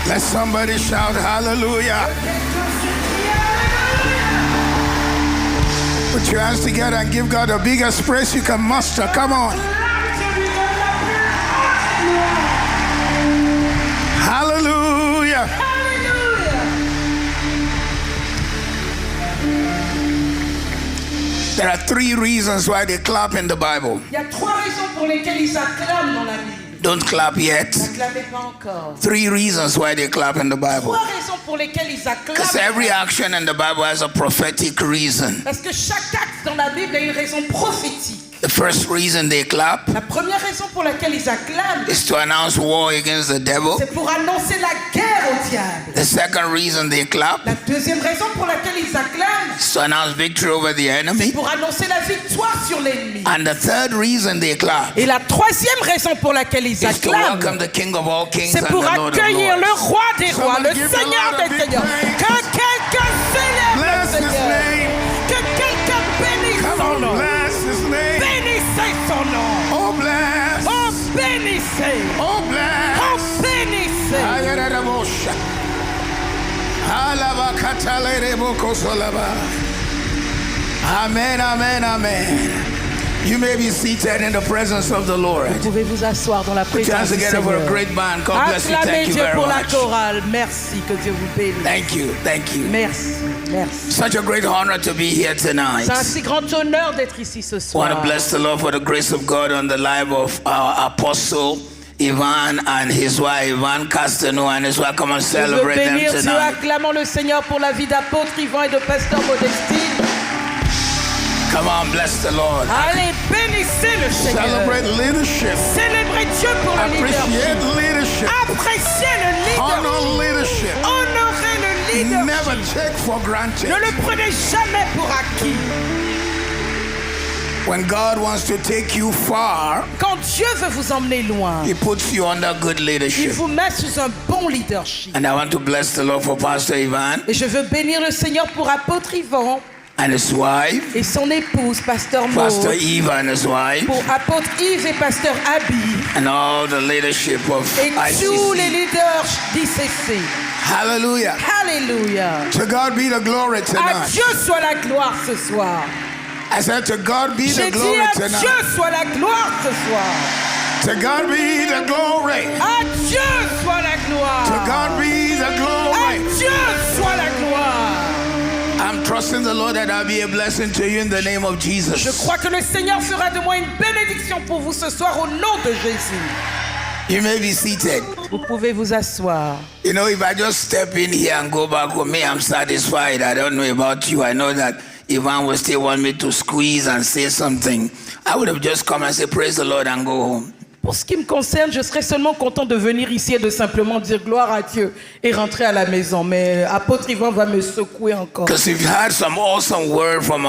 Let somebody shout hallelujah. Put your hands together and give God the biggest praise you can muster. Come on. Hallelujah. There are 3 reasons why they clap in the Bible. Il y a 3 raisons pour lesquelles ils acclament dans la Bible. Don't clap yet. N'acclamez pas encore. 3 reasons why they clap in the Bible. 3 raisons pour lesquelles ils acclament. Because every action in the Bible has a prophetic reason. Parce que chaque acte dans la Bible a une raison prophétique. The first reason they clap La première raison pour laquelle ils acclament, is to announce war against the devil. c'est pour annoncer la guerre au diable. The second reason they clap La deuxième raison pour laquelle ils acclament, is to announce victory over the enemy. pour annoncer la victoire sur l'ennemi. And the third reason they clap Et la troisième raison pour laquelle ils is to acclament, welcome the King of all kings c'est and pour the Lord of accueillir lords. le roi des rois, Somebody le give the Seigneur Lord a des big seigneurs. praise. Que quelqu'un célèbre Bless le his Seigneur. name. Que quelqu'un bénisse Come son on, nom. bless his name. Bénissez son nom. Oh, bless. Oh, bénissez. Oh, bless. Oh, bénissez. Ayarabosha. Alabakatalebokosolaba. Amen, amen, amen. You may be seated in the presence of the Lord. Vous pouvez vous asseoir dans la Put your présence hands du together for a Seigneur. great band. God bless you. Acclamez Thank you Dieu very pour la much. chorale. Merci, que Dieu vous bénisse. Thank you, thank you. Merci, merci. Such a great honor to be here tonight. C'est un si grand honneur d'être ici ce I soir. want to bless the Lord for the grace of God on the life of our apostle Ivan and his wife, Ivan Castano and his wife. Come and Je veux celebrate them bénir Dieu, tonight. acclamons le Seigneur pour la vie d'apôtre Yvan et de pasteur Modestine. Come on, bless the Lord. Allez, bénissez le Seigneur. Celebrate leadership. Célébrez Dieu pour le Appreciate leadership. leadership. Appréciez le leadership. Honor leadership. Honorez le leadership. Never take for granted. Ne le prenez jamais pour acquis. When God wants to take you far, Quand Dieu veut vous emmener loin, He puts you under good il leadership. vous met sous un bon leadership. And I want to bless the Lord for Pastor Ivan Et je veux bénir le Seigneur pour apôtre Yvan and his wife, et son épouse, pasteur Pastor Maud, Eve and his wife, pour apôtre Yves et pasteur Abby, and all the leadership of et tous les ICC. leaders d'ICC. Hallelujah. Alléluia. To God be the glory À tonight. Dieu soit la gloire ce soir. I said, to God be J'ai the dit glory à Dieu tonight. soit la gloire ce soir. To God be the glory. À Dieu soit la gloire. To God be the À glory. Dieu soit la gloire. I'm trusting the Lord that I'll be a blessing to you in the name of Je Jesus. crois que le Seigneur fera de moi une bénédiction pour vous ce soir au nom de Jésus. You may be seated. Vous pouvez vous asseoir. You know, if I just step in here and go back with me, I'm satisfied. I don't know about you. I know that Ivan will still want me to squeeze and say something. I would have just come and say, praise the Lord and go home. Pour ce qui me concerne, je serais seulement content de venir ici et de simplement dire gloire à Dieu et rentrer à la maison. Mais apôtre Yvan va me secouer encore. Because if you had some awesome word from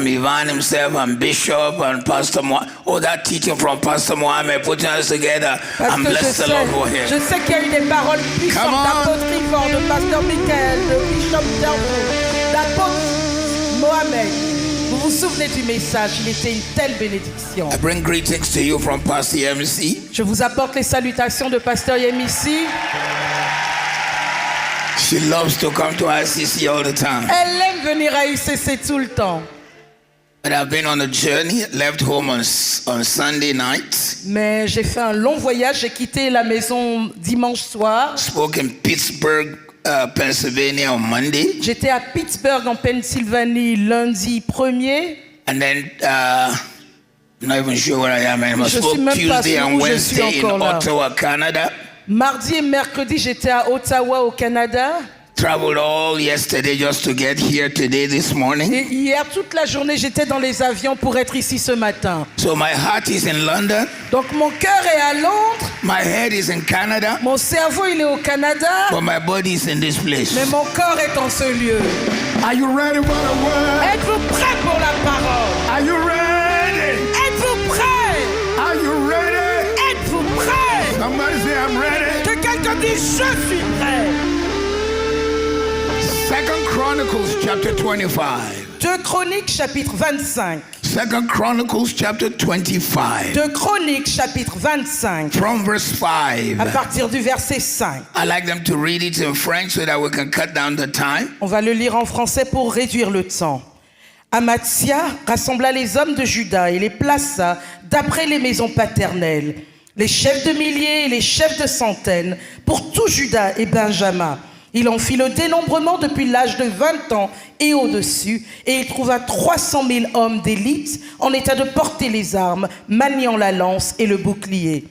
Ivan himself and Bishop and Pastor Mohammed, all that teaching from Pastor Mohammed, putting us together Parce and que bless the Lord for je him. sais qu'il y a eu des paroles puissantes Come on. d'apôtre Yvan, de pasteur Michael, de Bishop Dervaux, d'apôtre Mohamed. Vous vous souvenez du message, il était une telle bénédiction. I bring greetings to you from Pastor MC. Je vous apporte les salutations de pasteur Yémissi. She loves to come to ICC all the time. Elle aime venir à ICC tout le temps. But I've been on a journey, left home on Sunday night, Mais j'ai fait un long voyage, j'ai quitté la maison dimanche soir. spoke in Pittsburgh, Pennsylvania on Monday, J'étais à Pittsburgh en Pennsylvanie lundi 1er. and then I'm not even sure where I am anymore. Je Spoke suis même pas Tuesday sûr and où je suis Wednesday in encore là. Ottawa, Canada. Mardi et mercredi, j'étais à Ottawa au Canada. Traveled all yesterday just to get here today, this morning. Et hier, toute la journée, j'étais dans les avions pour être ici ce matin. So my heart is in London, Donc mon cœur est à Londres, my head is in Canada, mon cerveau il est au Canada, but my body is in this place. mais mon corps est en ce lieu. Are you ready for the word? Êtes-vous prêts pour la parole? Are you ready? Êtes-vous prêts? Are you ready? Êtes-vous prêts? Somebody say I'm ready. Que quelqu'un dise je suis prêt. 2 Chronicles chapter 25. 2 Chroniques chapitre 25. 2 Chronicles chapter 25. De Chroniques chapitre 25, From verse 5. à partir du verset 5. I like them to read it in French so that we can cut down the time. On va le lire en français pour réduire le temps. Amathia rassembla les hommes de Juda et les plaça d'après les maisons paternelles, les chefs de milliers et les chefs de centaines, pour tout Juda et Benjamin. Il en fit le dénombrement depuis l'âge de 20 ans et au-dessus, et il trouva 300 000 hommes d'élite en état de porter les armes, maniant la lance et le bouclier.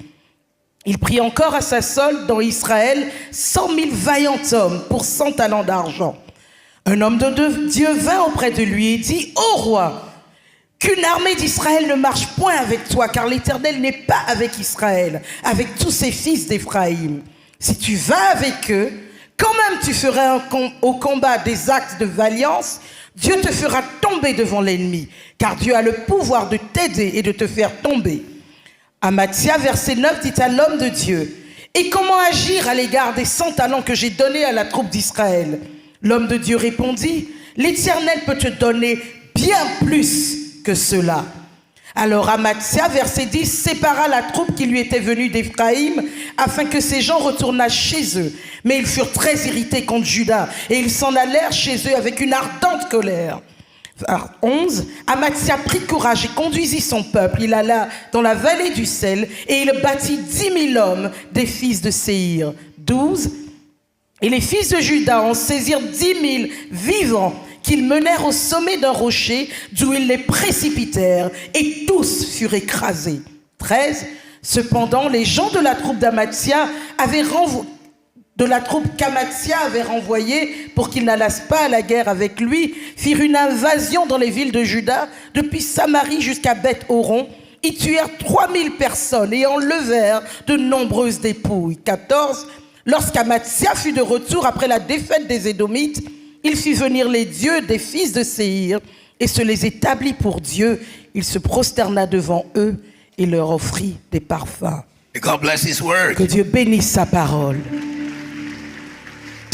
Il prit encore à sa solde dans Israël 100 000 vaillants hommes pour 100 talents d'argent. Un homme de Dieu vint auprès de lui et dit: « Ô roi, qu'une armée d'Israël ne marche point avec toi, car l'Éternel n'est pas avec Israël, avec tous ses fils d'Éphraïm. Si tu vas avec eux, quand même tu feras au combat des actes de vaillance, Dieu te fera tomber devant l'ennemi, car Dieu a le pouvoir de t'aider et de te faire tomber. » Amathia, verset 9, dit à l'homme de Dieu: « Et comment agir à l'égard des 100 talents que j'ai donnés à la troupe d'Israël ?» L'homme de Dieu répondit: « L'Éternel peut te donner bien plus que cela. » Alors Amathia, verset 10, sépara la troupe qui lui était venue d'Éphraïm afin que ces gens retournassent chez eux. Mais ils furent très irrités contre Juda et ils s'en allèrent chez eux avec une ardente colère. 11, Amathia prit courage et conduisit son peuple. Il alla dans la vallée du sel et il bâtit 10 000 hommes des fils de Séhir. 12, et les fils de Juda en saisirent 10 000 vivants qu'ils menèrent au sommet d'un rocher d'où ils les précipitèrent et tous furent écrasés. 13, cependant les gens de la troupe d'Amathia qu'Amathia avait renvoyés pour qu'ils n'allassent pas à la guerre avec lui, firent une invasion dans les villes de Juda, depuis Samarie jusqu'à Beth-Horon. Ils tuèrent 3000 personnes et enlevèrent de nombreuses dépouilles. 14, lorsqu'Amathia fut de retour après la défaite des Édomites, il fit venir les dieux des fils de Séhir et se les établit pour Dieu. Il se prosterna devant eux et leur offrit des parfums. God bless His word. Que Dieu bénisse sa parole.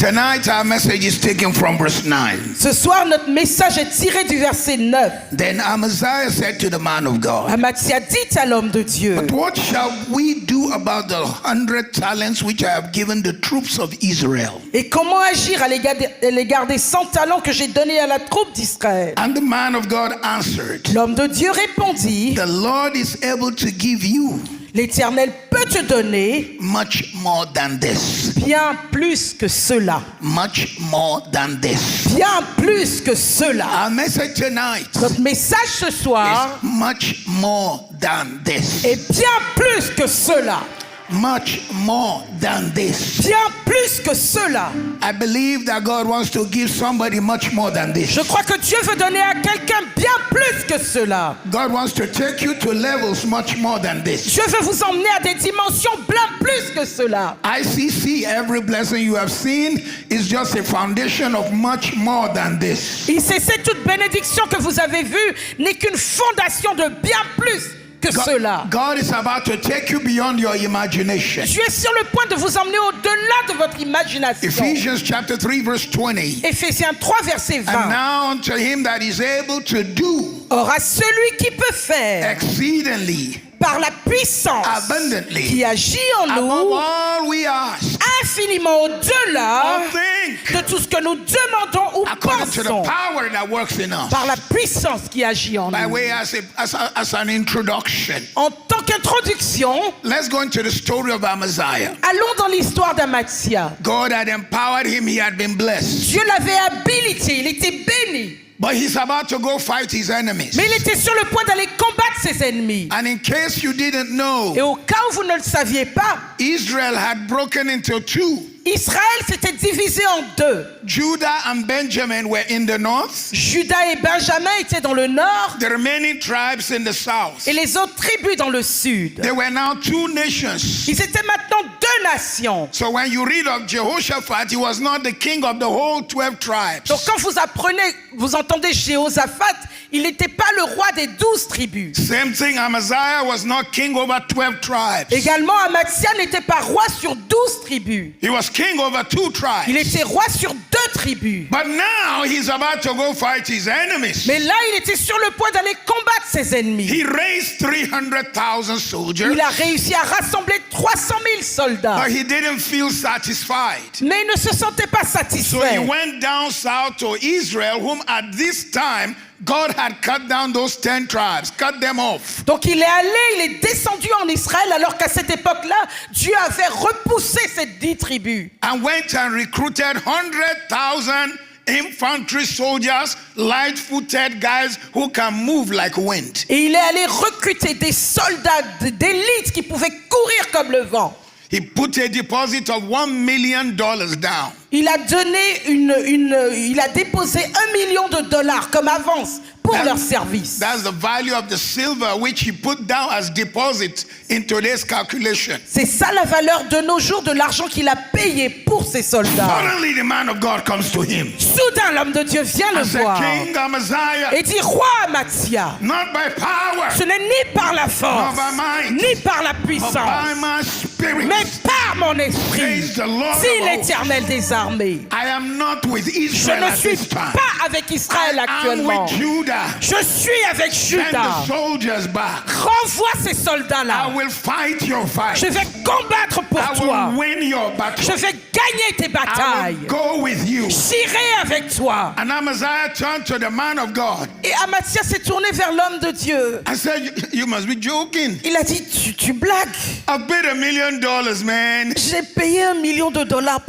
Tonight our message is taken from verse 9. Ce soir, notre message est tiré du verset 9. Then Amaziah said to the man of God, Amathia dit à l'homme de Dieu: But what shall we do about the 100 talents which I have given the troops of Israel? Et comment agir à l'égard des 100 talents que j'ai donnés à la troupe d'Israël? And the man of God answered, L'homme de Dieu répondit: The Lord is able to give you L'Éternel peut te donner much more than this. bien plus que cela. Much more than this. Bien plus que cela. Our message tonight Notre message ce soir is much more than this. est bien plus que cela. Much more than this. Bien plus que cela. I believe that God wants to give somebody much more than this. Je crois que Dieu veut donner à quelqu'un bien plus que cela. God wants to take you to levels much more than this. Dieu veut vous emmener à des dimensions bien plus que cela. ICC, every blessing you have seen is just a foundation of much more than this. ICC, toute bénédiction que vous avez vue n'est qu'une fondation de bien plus que cela. God is about to take you beyond your imagination. Dieu est sur le point de vous emmener au-delà de votre imagination. Ephesians chapter 3 verse 20. Éphésiens 3 verset 20. And now unto him that is able to do Or à celui qui peut faire exceedingly par la puissance abundantly qui agit en above nous all we ask infiniment au-delà or think, de tout ce que nous demandons ou according to the pensons, power that works in us. par la puissance qui agit en By nous. way as an introduction, En tant qu'introduction, let's go into the story of Amaziah. allons dans l'histoire d'Amathia. God had empowered him, he had been blessed. Dieu l'avait habilité, il était béni. But he's about to go fight his enemies. Mais il était sur le point d'aller combattre ses ennemis. And in case you didn't Et know, au cas où vous ne le saviez pas, Israel had broken into two. Israël s'était divisé en deux. Judah and Benjamin were in the north, Juda et Benjamin étaient dans le nord the remaining tribes in the south. et les autres tribus dans le sud. There were now two nations. Ils étaient maintenant deux nations. So when you read of Jehoshaphat, he was not the king of the whole 12 tribes. Donc quand vous entendez Jéhoshaphat, il n'était pas le roi des 12 tribus. Same thing, Amaziah was not king over 12 tribes. Également, Amathia n'était pas roi sur 12 tribus. He was king over 2 Il tribes. était roi sur 2 tribus. But now he's about to go fight his enemies. Mais là, il était sur le point d'aller combattre ses ennemis. He raised 300,000 soldiers, Il a réussi à rassembler 300 000 soldats. but he didn't feel satisfied. Mais il ne se sentait pas So he satisfait. went down south to Israel, whom at this time God had cut down those 10 tribes, cut them off. Donc il est descendu en Israël alors qu'à cette époque-là, Dieu avait repoussé ces 10 tribus. And went and recruited 100,000 infantry soldiers, light-footed guys who can move like wind. Et il est allé recruter des soldats d'élite qui pouvaient courir comme le vent. He put a deposit of $1 million down. Il a donné il a déposé $1 million comme avance pour leur service. That's the value of the silver which he put down as deposit in today's calculation. C'est ça la valeur de nos jours de l'argent qu'il a payé pour ces soldats. Suddenly the man of God comes to him Soudain, l'homme de Dieu vient le and said, voir King Amaziah, et dit, Roi Amathia, not by power, ce n'est ni par la force, not by might, ni par la but puissance, by my spirit. mais par mon esprit, Praise the Lord dit of hosts. l'Éternel des armées. I am not with Je Israel ne at suis this time. pas avec Israël I am actuellement. with Judah. Je suis avec Send Juda. the soldiers back. Renvoie ces soldats-là. I will fight your fight. Je vais combattre pour I toi. will win your battle. Je vais gagner tes I batailles. will go with you. J'irai avec toi. And Amaziah turned to the man of God Et Amathia s'est tourné vers l'homme de Dieu. and said, you must be joking. Il a dit, tu blagues. I've paid $1 million, man. J'ai payé $1 million pour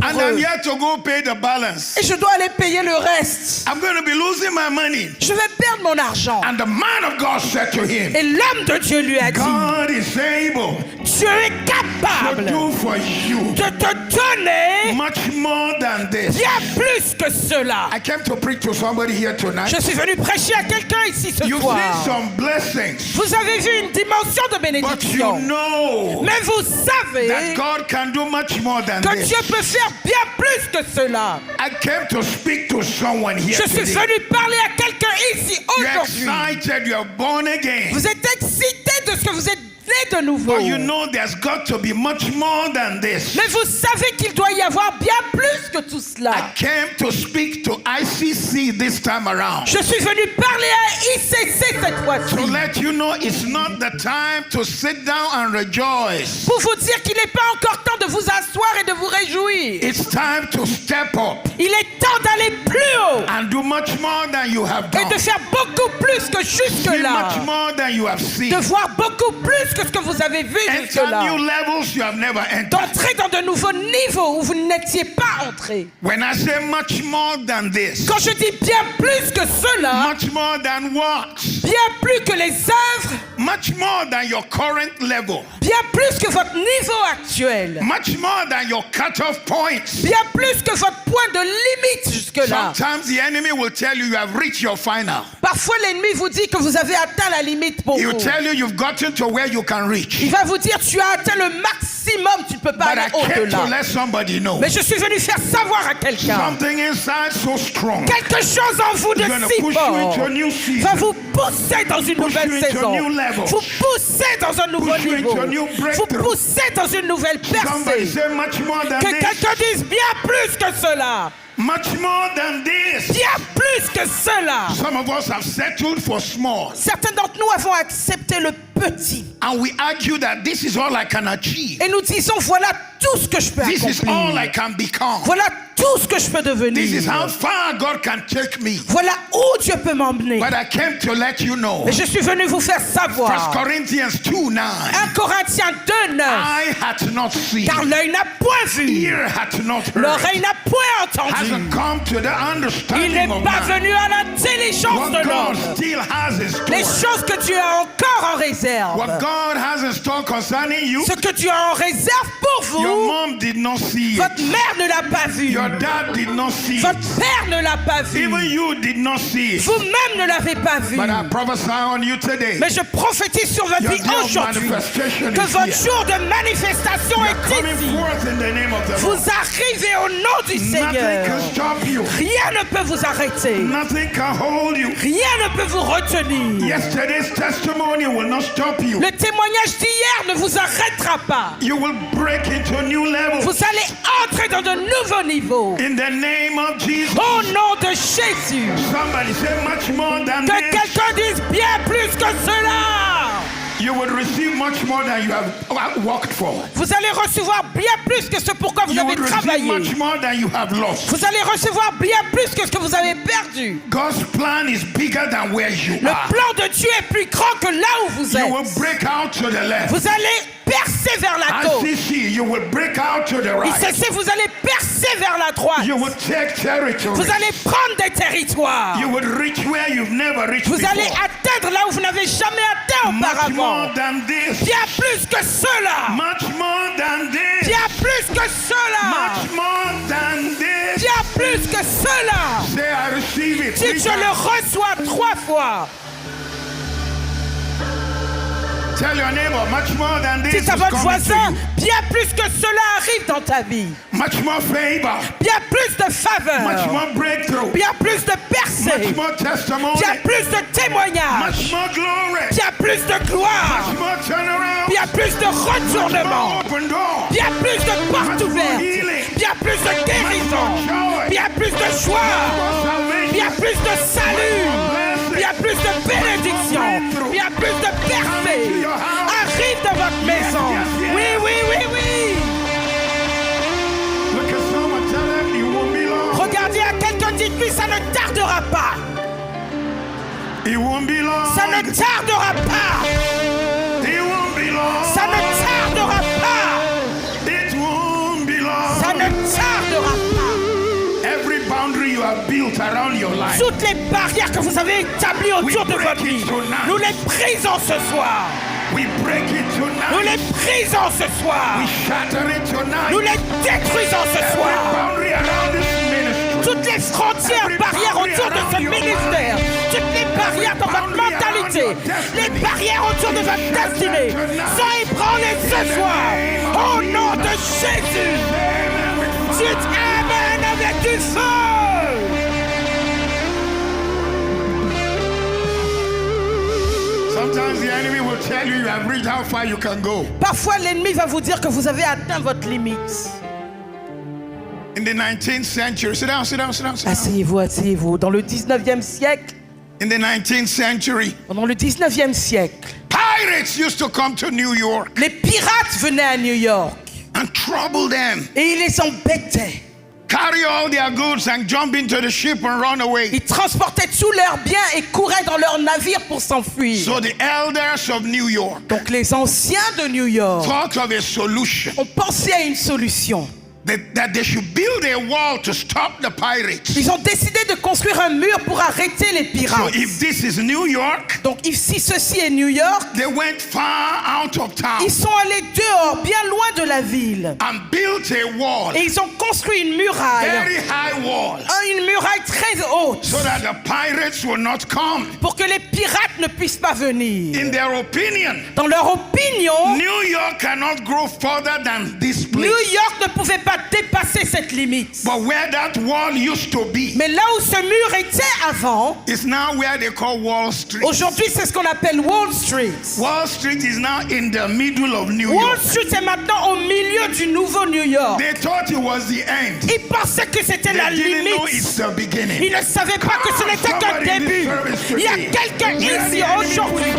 And I'm eux. yet to go pay the balance. Et je dois aller payer le reste. I'm going to be losing my money. Je vais perdre mon argent. And the man of God said to him, Et l'homme de Dieu lui a dit, God is able Dieu est to capable do for you de te donner much more than this. bien plus que cela. I came to preach to somebody here tonight. Je suis venu prêcher à quelqu'un ici ce You've soir. seen some blessings, Vous avez vu une dimension de but you bénédiction. know Mais vous savez that God can do much more than que this. Dieu peut faire bien plus que cela. I came to speak to someone here Je suis today. venu parler à quelqu'un ici You're aujourd'hui. excited, you're born again. Vous êtes excité de ce que vous êtes né de nouveau. But you know there's got to be much more than this. Mais vous savez qu'il doit y avoir bien plus que tout I cela. came to speak to ICC this time around. Je suis venu parler à ICC cette fois-ci. To let you know it's not the time to sit down and rejoice. Pour vous dire qu'il n'est pas encore temps de vous asseoir et de vous réjouir. It's time to step up Il est temps d'aller plus haut and do much more than you have et done. de faire beaucoup plus que See jusque-là. much more than you have seen. De voir beaucoup plus que ce que vous avez vu Enter jusque-là. new levels you have never entered. D'entrer dans de nouveaux niveaux où vous n'étiez pas entré. When I say much more than this, Quand je dis bien plus que cela, much more than what? bien plus que les œuvres, Much more than your current level. bien plus que votre niveau actuel, Much more than your cutoff points. bien plus que votre point de limite jusque-là. Sometimes the enemy will tell you you have reached your final. Parfois l'ennemi vous dit que vous avez atteint la limite pour He will vous. tell you you've gotten to where you can reach. Il va vous dire tu as atteint le maximum, tu ne peux pas But I aller came to au-delà. let somebody know. Mais je suis venu faire savoir à quelqu'un. Something inside so strong. Quelque chose en vous de It's gonna si push you fort into a new va season. vous pousser dans une Push nouvelle you into a saison. new level. Vous pousser dans un nouveau Push you niveau. into a new Vous breakthrough. pousser dans une nouvelle Somebody percée. say much more than Que this. quelqu'un dise bien plus que cela. Much more than this. Bien plus que cela. Some of us have settled for small. Certains d'entre nous avons accepté le petit. And we argue that this is all I can achieve. Et nous disons voilà tout ce que je peux This is all I accomplir. can become. Voilà tout ce que je peux This is how devenir. far God can take me. Voilà où Dieu peut m'emmener. But I came to let you know. Et je suis venu vous faire 1 savoir. Corinthians 2:9. 1 Corinthiens 2:9. Eye hath not seen, Car l'œil n'a point vu, ear hath not heard, l'oreille n'a point entendu. hasn't come to the Il understanding n'est of pas man venu à l'intelligence what de God l'homme. still has in Les store. choses que Dieu a encore en What réserve. God has in store concerning you, Ce que Dieu a en réserve pour your vous, mom did not see it. votre mère ne l'a pas vu. Your dad did not see Votre it. père ne l'a pas vu. Even you did not see it. Vous-même ne l'avez pas vu. But I prophesy on you today. Mais je prophétise sur votre Your vie day of aujourd'hui manifestation que is votre here. jour de manifestation You're est coming ici. forth in the name of the Lord. Vous arrivez au nom du Nothing Seigneur. can stop you. Rien ne peut vous arrêter. Nothing can hold you. Rien ne peut vous retenir. Yesterday's testimony will not stop stop you. Le témoignage d'hier ne vous arrêtera pas. You will break into a new level. Vous allez entrer dans de nouveaux niveaux. In the name of Jesus. Au nom de Jésus. Somebody say much more than Que this. quelqu'un dise bien plus que cela. You will receive much more than you have worked for. Vous allez recevoir bien plus que ce pourquoi vous You avez will receive travaillé. much more than you have lost. Vous allez recevoir bien plus que ce que vous avez perdu. God's plan is bigger than where you Le are. plan de Dieu est plus grand que là où vous You will êtes. break out to the left. Vous allez percer vers la gauche. ICC, you will break out to the right. ICC, vous allez percer vers la droite. You will take territory. Vous allez prendre des territoires. You will reach where you've never reached Vous before. allez atteindre là où vous n'avez jamais atteint Much auparavant. more than this. Bien plus que cela. Much more than this. Bien plus que cela. Much more than this. Bien plus que cela. Say I receive it. Dites, je le reçois 3 fois. Tell your neighbor, much more than this. Dites à is votre coming voisin, to you. bien plus que cela arrive dans ta vie. Much more favor. Bien plus de Much faveur. more breakthrough. Bien plus de percées. Much more testimony. Bien plus de témoignages. Much more glory. Bien plus de gloire. Much more turnaround. Bien plus de Much retournement. more open door. Bien plus de portes ouvertes. Bien plus de guérison. Bien plus de joie. Bien plus de salut. Bien plus de bénédiction. Bien plus de percée. Arrive dans votre maison. Oui, oui, oui, oui. Look at someone, tell them it won't be long. Regardez à quelqu'un, dites-lui, ça ne tardera pas. It won't be long. Ça ne tardera pas. It won't be long. Ça ne tardera pas. It won't be long. Ça ne tardera pas. Every boundary you have built around your life. Toutes les barrières que vous avez établies autour de votre vie, nous les brisons ce soir. We break it Nous tonight. les brisons ce soir. We shatter it tonight. Nous les détruisons ce Every soir. boundary around this ministry. Toutes les frontières, barrières autour de ce ministère, toutes les barrières dans votre mentalité, les barrières autour de votre destinée, sont ébranlées ce soir. Au nom de Jésus, dites Amen avec du feu. Sometimes the enemy will tell you you have reached how far you can go. Parfois, l'ennemi va vous dire que vous avez atteint votre limite. In the 19th century, sit down, sit down, sit down, sit down. Asseyez-vous, asseyez-vous. Dans le 19e siècle, In the 19th century, pendant le 19e siècle, pirates used to come to New York les pirates venaient à New York and trouble them, et ils les embêtaient. carry all their goods and jump into the ship and run away. Ils transportaient tous leurs biens et couraient dans leurs navires pour s'enfuir. So the elders of New York Donc les anciens de New York thought of a solution ont pensé à une solution. that they should build a wall to stop the pirates. Ils ont décidé de construire un mur pour arrêter les So pirates. if this is New York, Donc si ceci est New York, they went far out of town ils sont allés dehors, bien loin de la ville. and built a wall, Et ils ont construit une muraille. very high wall, Une muraille très haute. so that the pirates will not come. Pour que les pirates ne puissent pas venir. In their opinion, Dans leur opinion, New York cannot grow further than this place. New York ne pouvait pas dépasser cette limite. But where that wall used to be Mais là où ce mur était avant, is now where they call Wall Street. aujourd'hui c'est ce qu'on appelle Wall Street. Wall Street is now in the middle of New Wall York. Street est maintenant au milieu du nouveau New York. They thought it was the end. Ils pensaient que c'était la They didn't know limite. it's the beginning. Ils ne savaient pas que ce n'était qu'un début. Il y a quelqu'un ici aujourd'hui,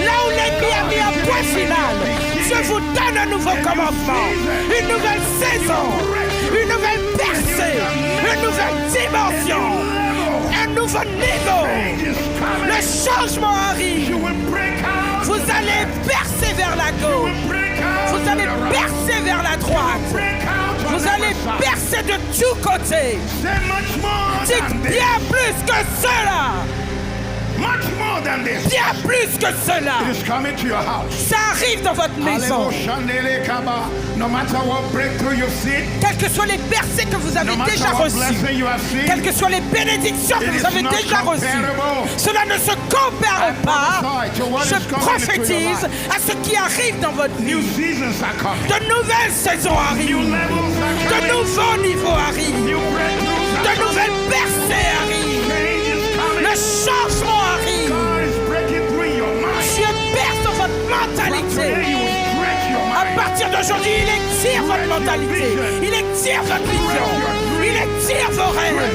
là où l'ennemi a mis un point final. Je vous donne un nouveau commencement, une nouvelle saison, une nouvelle percée, une nouvelle dimension, un nouveau niveau. Le changement arrive. You will break out. Vous allez percer vers la gauche. Break out. Vous allez percer vers la droite. Break out. Vous allez percer de tous côtés. Say much more Dites than this. bien plus que cela. Much more than this. Bien plus que cela. It is coming to your house. Ça arrive dans votre maison. No matter what breakthrough you've seen, Quelles que soient les percées que vous avez no matter déjà what reçues, blessing you have seen, quelles que soient les bénédictions que it vous is avez not déjà reçues, comparable. cela ne se compare pas. prophesy to what Je is coming into your prophétise life. à ce qui arrive dans votre New vie. seasons are coming. De nouvelles saisons New arrivent. levels are De coming. nouveaux niveaux arrivent. New breakthroughs are De coming. nouvelles percées arrivent. Change is coming. Le changement arrive. God is breaking through your mind. Dieu perce dans votre aujourd'hui, il étire votre mentalité. Il étire votre vision. Il étire vos rêves.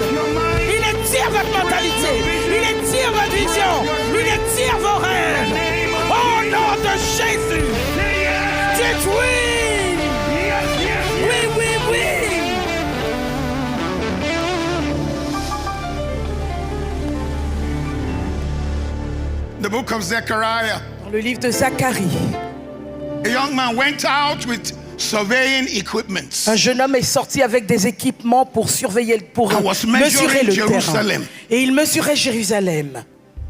Il étire votre mentalité. Il étire votre vision. Il étire vos rêves. Au nom de Jésus. Dites oui. Oui, oui, oui. The book of Zechariah. Dans le livre de Zacharie, A young man went out with surveying equipments. un jeune homme est sorti avec des équipements pour surveiller, pour And was mesurer measuring le terrain. Jerusalem. Et il mesurait Jérusalem.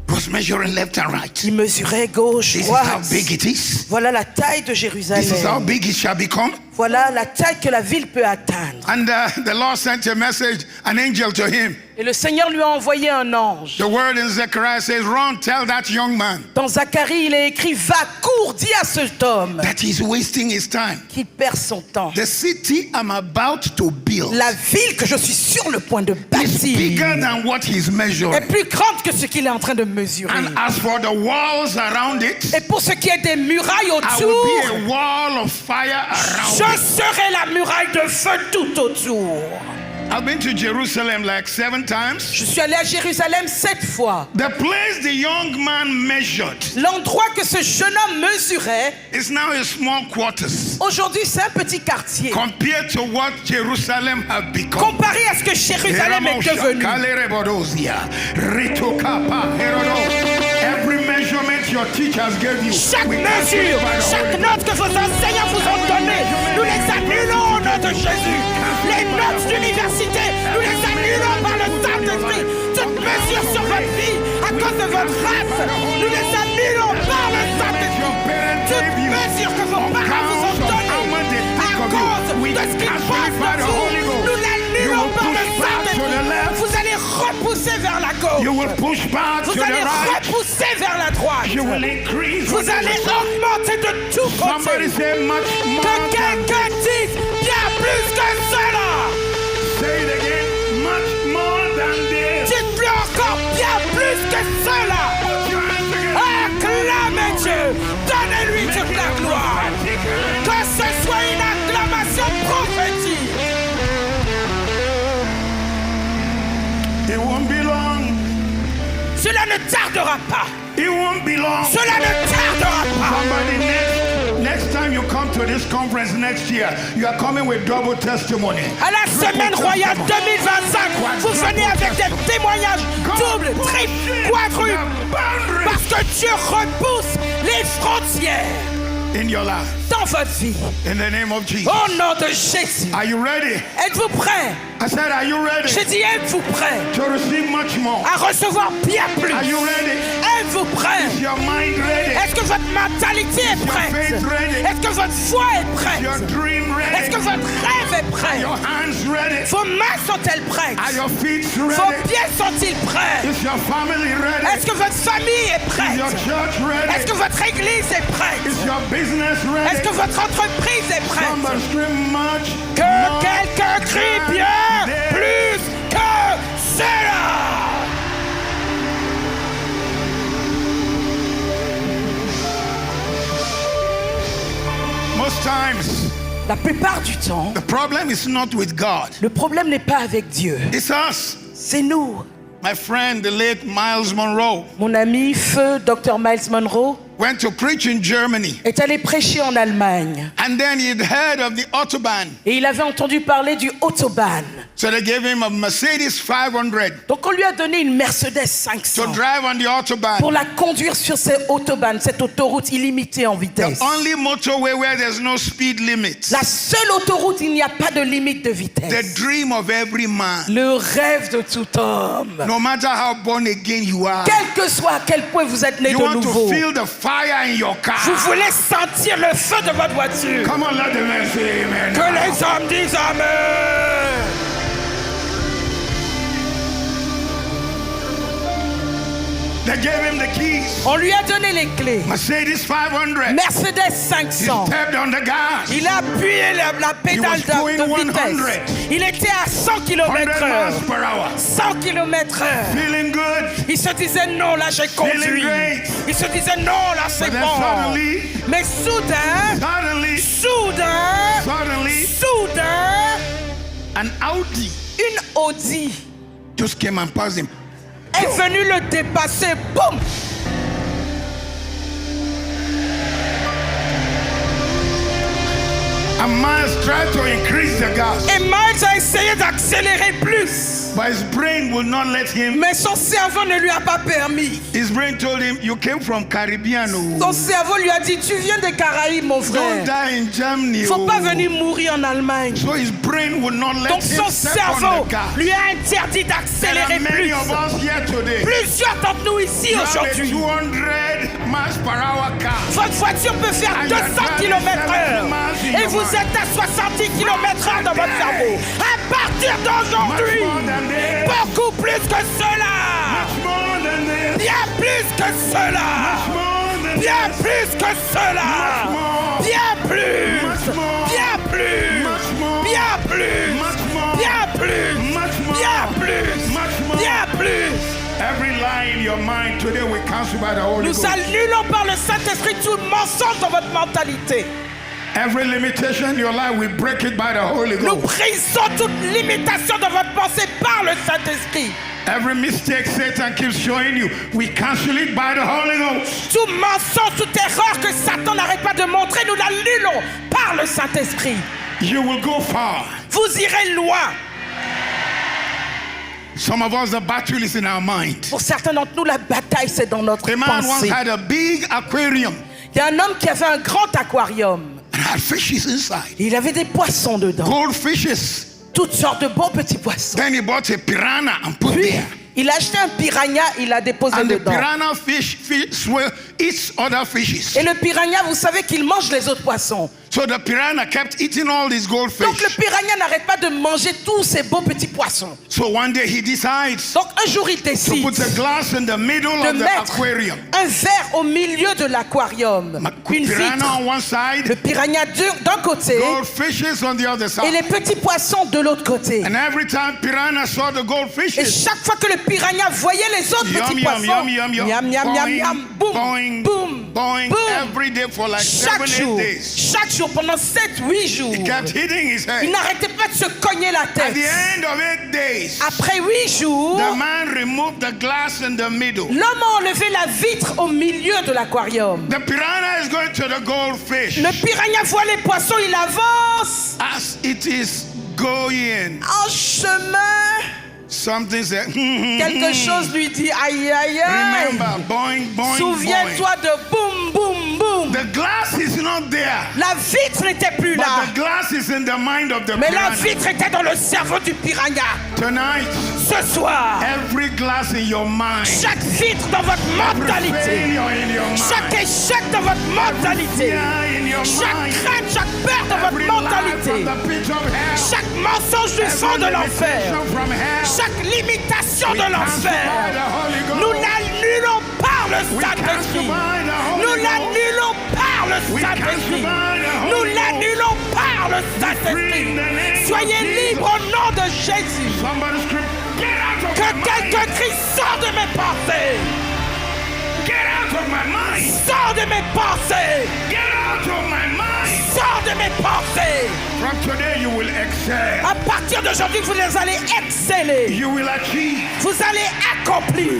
Was measuring left and right. Il mesurait gauche, This is how droite. big it is. Voilà la taille de This is how Jérusalem. big it shall become. Voilà la taille que la ville peut atteindre. And the Lord sent a message, an angel to him. Et le Seigneur lui a envoyé un ange. The word in Zechariah says, run, tell that young man Dans Zacharie, il est écrit, va, cours, dis à cet homme that he's wasting his time. qu'il perd son temps. The city I'm about to build La ville que je suis sur le point de is bigger bâtir than what he's measuring. est plus grande que ce qu'il est en train de mesurer. And as for the walls around it, Et pour ce qui est des murailles I will be autour, a wall of fire around je it. serai la muraille de feu tout autour. I've been to Jerusalem like 7 times. Je suis allé à Jérusalem 7 fois. The place the young man measured L'endroit que ce jeune homme mesurait, is now a small quarters aujourd'hui c'est un petit quartier. compared to what Jerusalem have become. Comparé à ce que Jérusalem est devenu. Every measurement your teachers gave you, Chaque we cancel mesure, it by the chaque Holy note que vos enseignants vous ont donnée, nous les annulons au nom de Jésus. Les notes d'université, nous les annulons par le Saint-Esprit. Toute mesure sur votre vie, à cause de votre race, nous les annulons par le Saint-Esprit. Toute mesure que vos parents vous ont donnée, à cause de ce qu'ils pensent de vous, nous l'annulons par le Saint-Esprit. Vous allez repousser vers la gauche. You will push back to Vous the allez right. repousser vers la droite. You will increase. Vous allez augmenter de tous Somebody côtés. say much more. Que than quelqu'un dise bien plus que cela. Say it again. Much more than this. Dites-le encore bien plus que cela. Put your hands together. Acclamez Dieu. Donnez-lui toute la gloire. Que ce soit une acclamation prophétique. It won't be long. Cela ne tardera pas. It won't be long. Cela ne tardera pas. Somebody, next time you come to this conference next year, you are coming with double testimony. À la semaine royale 2025, vous venez avec des témoignages doubles, triples, quadruples. Parce que Dieu repousse les frontières In your life. dans votre vie. In the name of Jesus. Au nom de Jésus. Are you ready? Êtes-vous prêts? I said, are you ready J'ai dit, êtes-vous prêts to receive much more? à recevoir bien plus? Are you ready? Êtes-vous prêts? Is your mind ready? Est-ce que votre mentalité est prête? faith ready? Est-ce que votre foi est Is your prête? dream Est-ce ready? que votre rêve est prêt? Your hands ready? Vos mains sont-elles prêtes? Are your feet Vos ready? pieds sont-ils prêts? Is your family ready? Est-ce que votre famille est Is your prête? church ready? Est-ce que votre église est prête? Is your business Est-ce ready? que votre entreprise est prête? Somebody scream much Que more quelqu'un crie than bien this. plus que cela! Most times, La plupart du temps, the problem is not with God. le problème n'est pas avec Dieu. It's us. C'est nous. My friend, the late Miles Monroe, Mon ami feu Dr Miles Monroe went to preach in Germany. est allé prêcher en Allemagne And then he'd heard of the Autobahn. et il avait entendu parler du Autobahn. So they gave him a Mercedes 500 Donc on lui a donné une Mercedes to 500 drive on the Autobahn. pour la conduire sur cette Autobahn, cette autoroute illimitée en The vitesse. only motorway where there's no speed limit. La seule autoroute, il n'y a pas de limite de The vitesse. dream of every man. Le rêve de tout homme. No matter how born again you are, Quel que soit à quel point vous êtes né you de want nouveau, to feel the fire in your car. vous voulez sentir le feu de votre voiture. Come on, let the man say amen. Que les hommes disent Amen. They gave him the keys. On lui a donné les clés. Mercedes 500. Mercedes He 500. stepped on the gas. Il a appuyé la pédale He was going de vitesse. 100. Il était à 100 100 km/h. miles per hour. 100 km/h. Feeling good. Il se disait non, là j'ai conduit. great. Il se disait non, là c'est But then bon. suddenly, Mais soudain, an Audi une Audi just came and passed him. est venue le dépasser. Boum! And Miles tried to increase the gas, Et Miles a essayé d'accélérer plus. but his brain would not let him. Mais son cerveau ne lui a pas permis. His brain told him, "You came from Caribbean. Son Oh. cerveau lui a dit, tu viens des Caraïbes, mon Don't frère. die in Germany." Faut pas Oh. venir mourir en Allemagne. So his brain would not let Donc him son step cerveau on the gas. lui a interdit There are d'accélérer many plus. of us here today. Plusieurs d'entre nous ici You have a aujourd'hui. 200 miles per hour car. Votre voiture peut faire And 200 you're driving 70 km/h. miles in Et your vous mind. êtes à 70 km/h dans votre cerveau. À partir d'aujourd'hui, Much more than this. beaucoup plus que cela. Much more than this. Bien plus que cela. Much more than Bien this. plus que cela. Much more. Bien plus. Much more. Bien plus. Much more. Bien plus. Much more. Bien plus. Much more. Bien plus. Much more. Bien plus. Every lie in your mind today we cancel by the Holy Nous Ghost. annulons par le Saint-Esprit tout mensonge dans votre mentalité. Every limitation in your life we break it by the Holy Nous Ghost. brisons toute limitation de votre pensée par le Saint-Esprit. Every mistake Satan keeps showing you, we cancel it by the Holy Ghost. Tout mensonge, toute erreur que Satan n'arrête pas de montrer, nous l'annulons par le Saint-Esprit. You will go far. Vous irez loin. Some of us, the battle is in our mind. Pour certains d'entre nous, la bataille, c'est dans notre A man once pensée. had a big aquarium Il y a un homme qui avait un grand aquarium. and had fishes inside. Il avait des poissons dedans. Goldfishes. Toutes sortes de beaux petits poissons. Then he bought a piranha and put Puis, there. il a acheté un piranha, il l'a déposé And the dedans. piranha fish eats other fishes. Et le piranha, vous savez qu'il mange les autres poissons. So the piranha kept eating all these Donc le goldfish. piranha n'arrête pas de manger tous ces beaux petits poissons. So one day he decides Donc un jour, il to décide put a glass in the middle de of the mettre aquarium. un verre au milieu de l'aquarium. Une Piranha vitre. on one side, Le piranha d'un côté goldfishes on the other et les side. petits poissons de l'autre côté. And every time piranha saw the Et goldfishes, chaque fois que le piranha voyait les autres yum, petits yum, poissons, yum, yum, yum, yam, yam, yam, yam, boum, boing, boum, boing, boum. every day for like Chaque 7-8 jour, days. chaque jour, pendant 7-8 jours, He kept hitting his il head. n'arrêtait pas de se cogner la At tête. the end of 8 days, Après 8 jours, the man removed the glass in the middle. l'homme a enlevé la vitre au milieu de l'aquarium. The piranha is going to the goldfish. Le piranha voit les poissons, il avance. As it is going, En chemin, something said, quelque chose lui dit aïe aïe aïe. remember, boing, boing, boing. Souviens-toi de boum boum boum. The glass is not there, La vitre n'était plus but là. the glass is in the mind of the Mais la piranha. vitre était dans le cerveau du piranha. Tonight, Ce soir, every glass in your mind, chaque vitre dans votre every mentalité, failure in your chaque mind, échec dans votre mentalité, fear in your chaque mind, crainte, chaque peur dans every votre lie from mentalité, the pit of hell, chaque mensonge du fond every de l'enfer, limitation from hell, chaque limitation we de cancel by l'enfer, the Holy Ghost. nous l'annulons par le We cancel Saint-Esprit. by the Holy Nous Ghost. l'annulons par le We cancel Saint-Esprit. by the Nous Holy Ghost. l'annulons par le Free Saint-Esprit. in the name of Soyez Jesus. libres au nom de Jésus. Somebody scream, get out of Que my quelqu'un mind. crie, sors de mes pensées. Get out of my mind. Sors de mes pensées. Get out of my mind. Sors de mes pensées. From today you will excel. À partir d'aujourd'hui, vous allez exceller. You will achieve. Vous allez accomplir.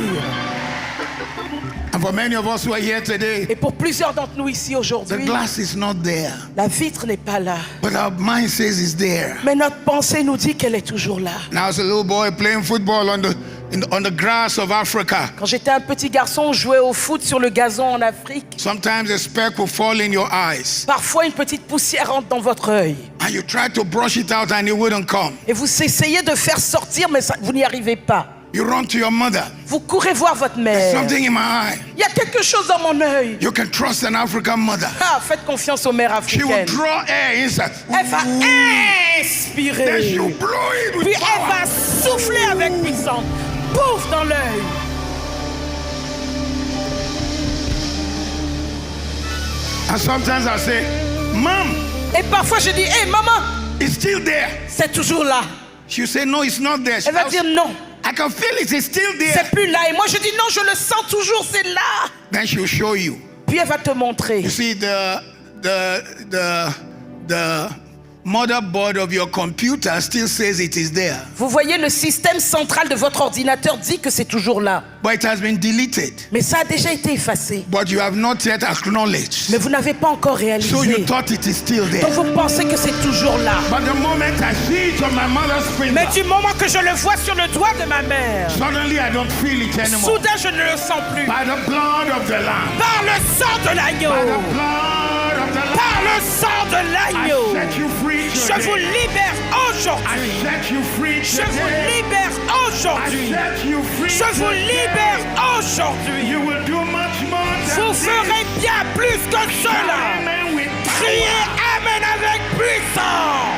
And for many of us who are here today, Et pour plusieurs d'entre nous ici the aujourd'hui, glass is not there, la vitre n'est pas là. but our mind says it's there. Mais notre pensée nous dit qu'elle est toujours là. Now, as a little boy playing football on the grass of Africa, Quand j'étais un petit garçon, on jouait au foot sur le gazon en Afrique. sometimes a speck will fall in your eyes, Parfois, une petite poussière rentre dans votre œil. and you try to brush it out, and it wouldn't come. Et vous essayez de faire sortir, mais vous n'y arrivez pas. You run to your mother. Vous courez voir votre mère. Something in my eye. Il y a quelque chose dans mon œil. You can trust an African mother. Ah, faites confiance aux mères She will africaines. draw air inside. Elle va Then inspirer. she'll blow it Puis with elle power. va souffler avec puissance. Pouf dans l'œil. And sometimes I say, Mom, Et parfois je dis, hé maman, it's still there. c'est toujours là. She'll say, no, it's not there. Elle va dire non, I can feel it, it's still there. c'est plus là. Et moi je dis non, je le sens toujours, c'est là. Then she'll show you. Puis elle va te montrer. You see, the motherboard of your computer still says it is there, Vous voyez, le système central de votre ordinateur dit que c'est toujours là. but it has been deleted. Mais ça a déjà été effacé. But you have not yet acknowledged. Mais vous n'avez pas encore So you réalisé. thought it is still Donc there. vous pensez que c'est toujours là. But the moment I see it on my mother's Mais finger, du moment que je le vois sur le doigt de ma mère, suddenly I don't feel it anymore. soudain je ne le sens plus. By the blood of the Lamb. Par le sang de l'agneau. By the blood of the Par Lamb. le sang de I l'agneau. set you free Je vous today. libère I aujourd'hui. set you free Je vous today. libère I aujourd'hui. set you free Je vous today. libère aujourd'hui. You will do much more than Vous this. ferez bien plus que cela. Amen with Criez power. Amen avec puissance.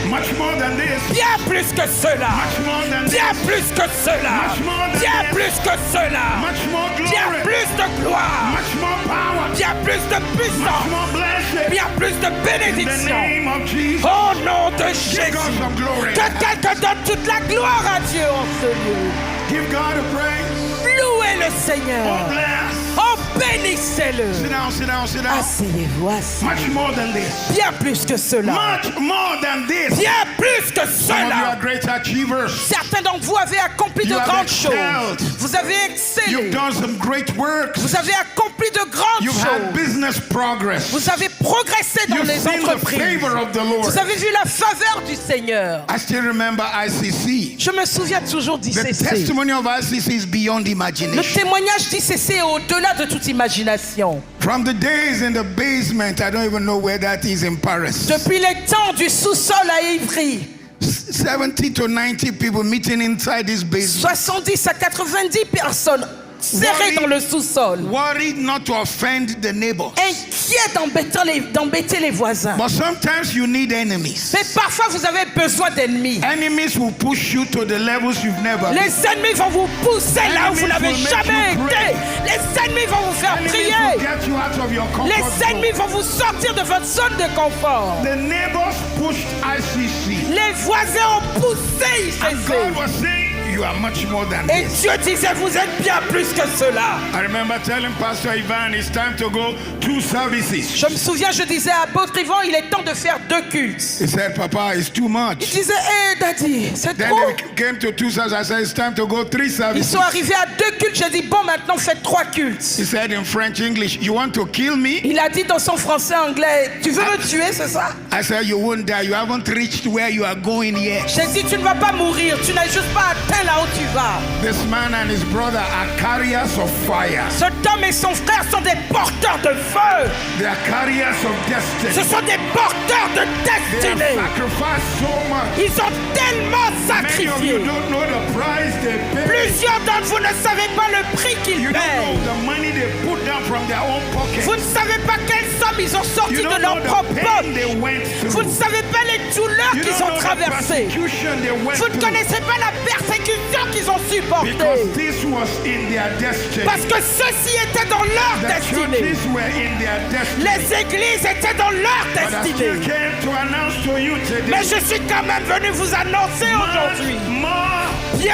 Much more than this. Bien plus que cela. Much more than Bien this. plus que cela. Much more than Bien this. plus que cela. Much more Bien glory. plus de gloire. Much more power. Bien plus de Much puissance. more blessing. Bien plus de In the bénédiction. name of Jesus. Au nom de Give God Jésus. some glory. Que quelqu'un donne toute la gloire à Dieu en ce lieu. Give God a praise. Louez le Oh, Seigneur. bless. Oh, bénissez-le. Sit down, sit down, sit down. Asseyez-vous, asseyez. Much more than this. Bien plus que cela. Much more than this. Bien plus que Some of you cela. are great achievers. Certains d'entre vous avez accompli de You have grandes choses. excelled. Vous avez excellé. You've done some great works. Vous avez accompli de grandes You've had choses. business progress. Vous avez progressé dans You've les seen the entreprises. favor of the Lord. Vous avez vu la faveur du Seigneur. I still remember ICC. Je me souviens toujours The d'ICC. testimony of ICC is beyond Le imagination. témoignage d'ICC est au-delà de toute imagination. From the days in the basement, I don't even know where that is in Paris. Depuis les temps du sous-sol à Ivry, 70 to 90 people meeting inside this basement. 70 à 90 personnes serrées dans le sous-sol, Worried not to offend the neighbors. inquiets d'embêter les voisins. But sometimes you need enemies. Mais parfois vous avez besoin d'ennemis. Enemies will push you to the levels you've never been. Les ennemis vont vous pousser là où vous n'avez Enemies will jamais make you été. pray. Les ennemis vont vous faire Enemies will prier. get you out of your comfort Les zone. ennemis vont vous sortir de votre zone de confort. The neighbors pushed ICC. Les voisins ont poussé And God ICC. was saying, you are much more than Et this. Dieu disait, vous êtes bien plus que cela. I remember telling Pastor Ivan, it's time to go 2 services. Je me souviens, je disais à apôtre Yvan, il est temps de faire 2 cultes. He said, Papa, it's too Il much. disait, hé daddy, c'est Then trop. they came to 2 services. I said, it's time to go 3 Ils services. sont arrivés à 2 cultes. J'ai dit, bon, maintenant faites 3 cultes. He said in French, English, you want to kill me? Il a dit dans son français anglais, tu veux me tuer, c'est ça? I said, you won't die. You haven't reached where you are going yet. J'ai dit, tu ne vas pas mourir, tu n'as juste pas atteint là où tu vas. This man and his brother are carriers of fire. Cet homme et son frère sont des porteurs de feu. They are carriers of Ce destiny. sont des porteurs de They have destinée. sacrificed so much. Ils ont tellement Many of sacrifié. you don't know the price they pay. Plusieurs d'entre vous ne savez pas le prix qu'ils You don't payent. know the money they put down from their own pocket. Vous ne savez pas quelle somme ils ont sorti You de don't leur know propre the pain poche. they went Vous ne through. savez pas les douleurs You qu'ils don't ont know the traversées. persecution they went Vous ne through. connaissez pas la persécution qu'ils ont supportée. Because this was in their destiny. Parce que ceci était dans leur The destinée. churches were in their destiny. Les églises étaient dans leur But I still destinée. came to announce to you today. Mais je suis quand même venu vous annoncer aujourd'hui. More, Bien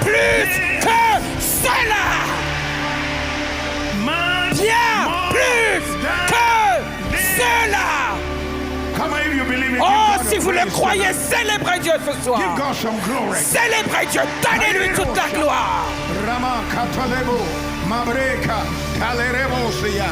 plus que cela. much Bien more plus than que this. cela. Come on, if you believe it. Oh, give God si a vous le praise croyez, tonight. célébrez Dieu ce Give soir. God some glory. Célébrez Dieu. Donnez-lui toute la gloire. Rama katalebo, mabreka, talerebo siya.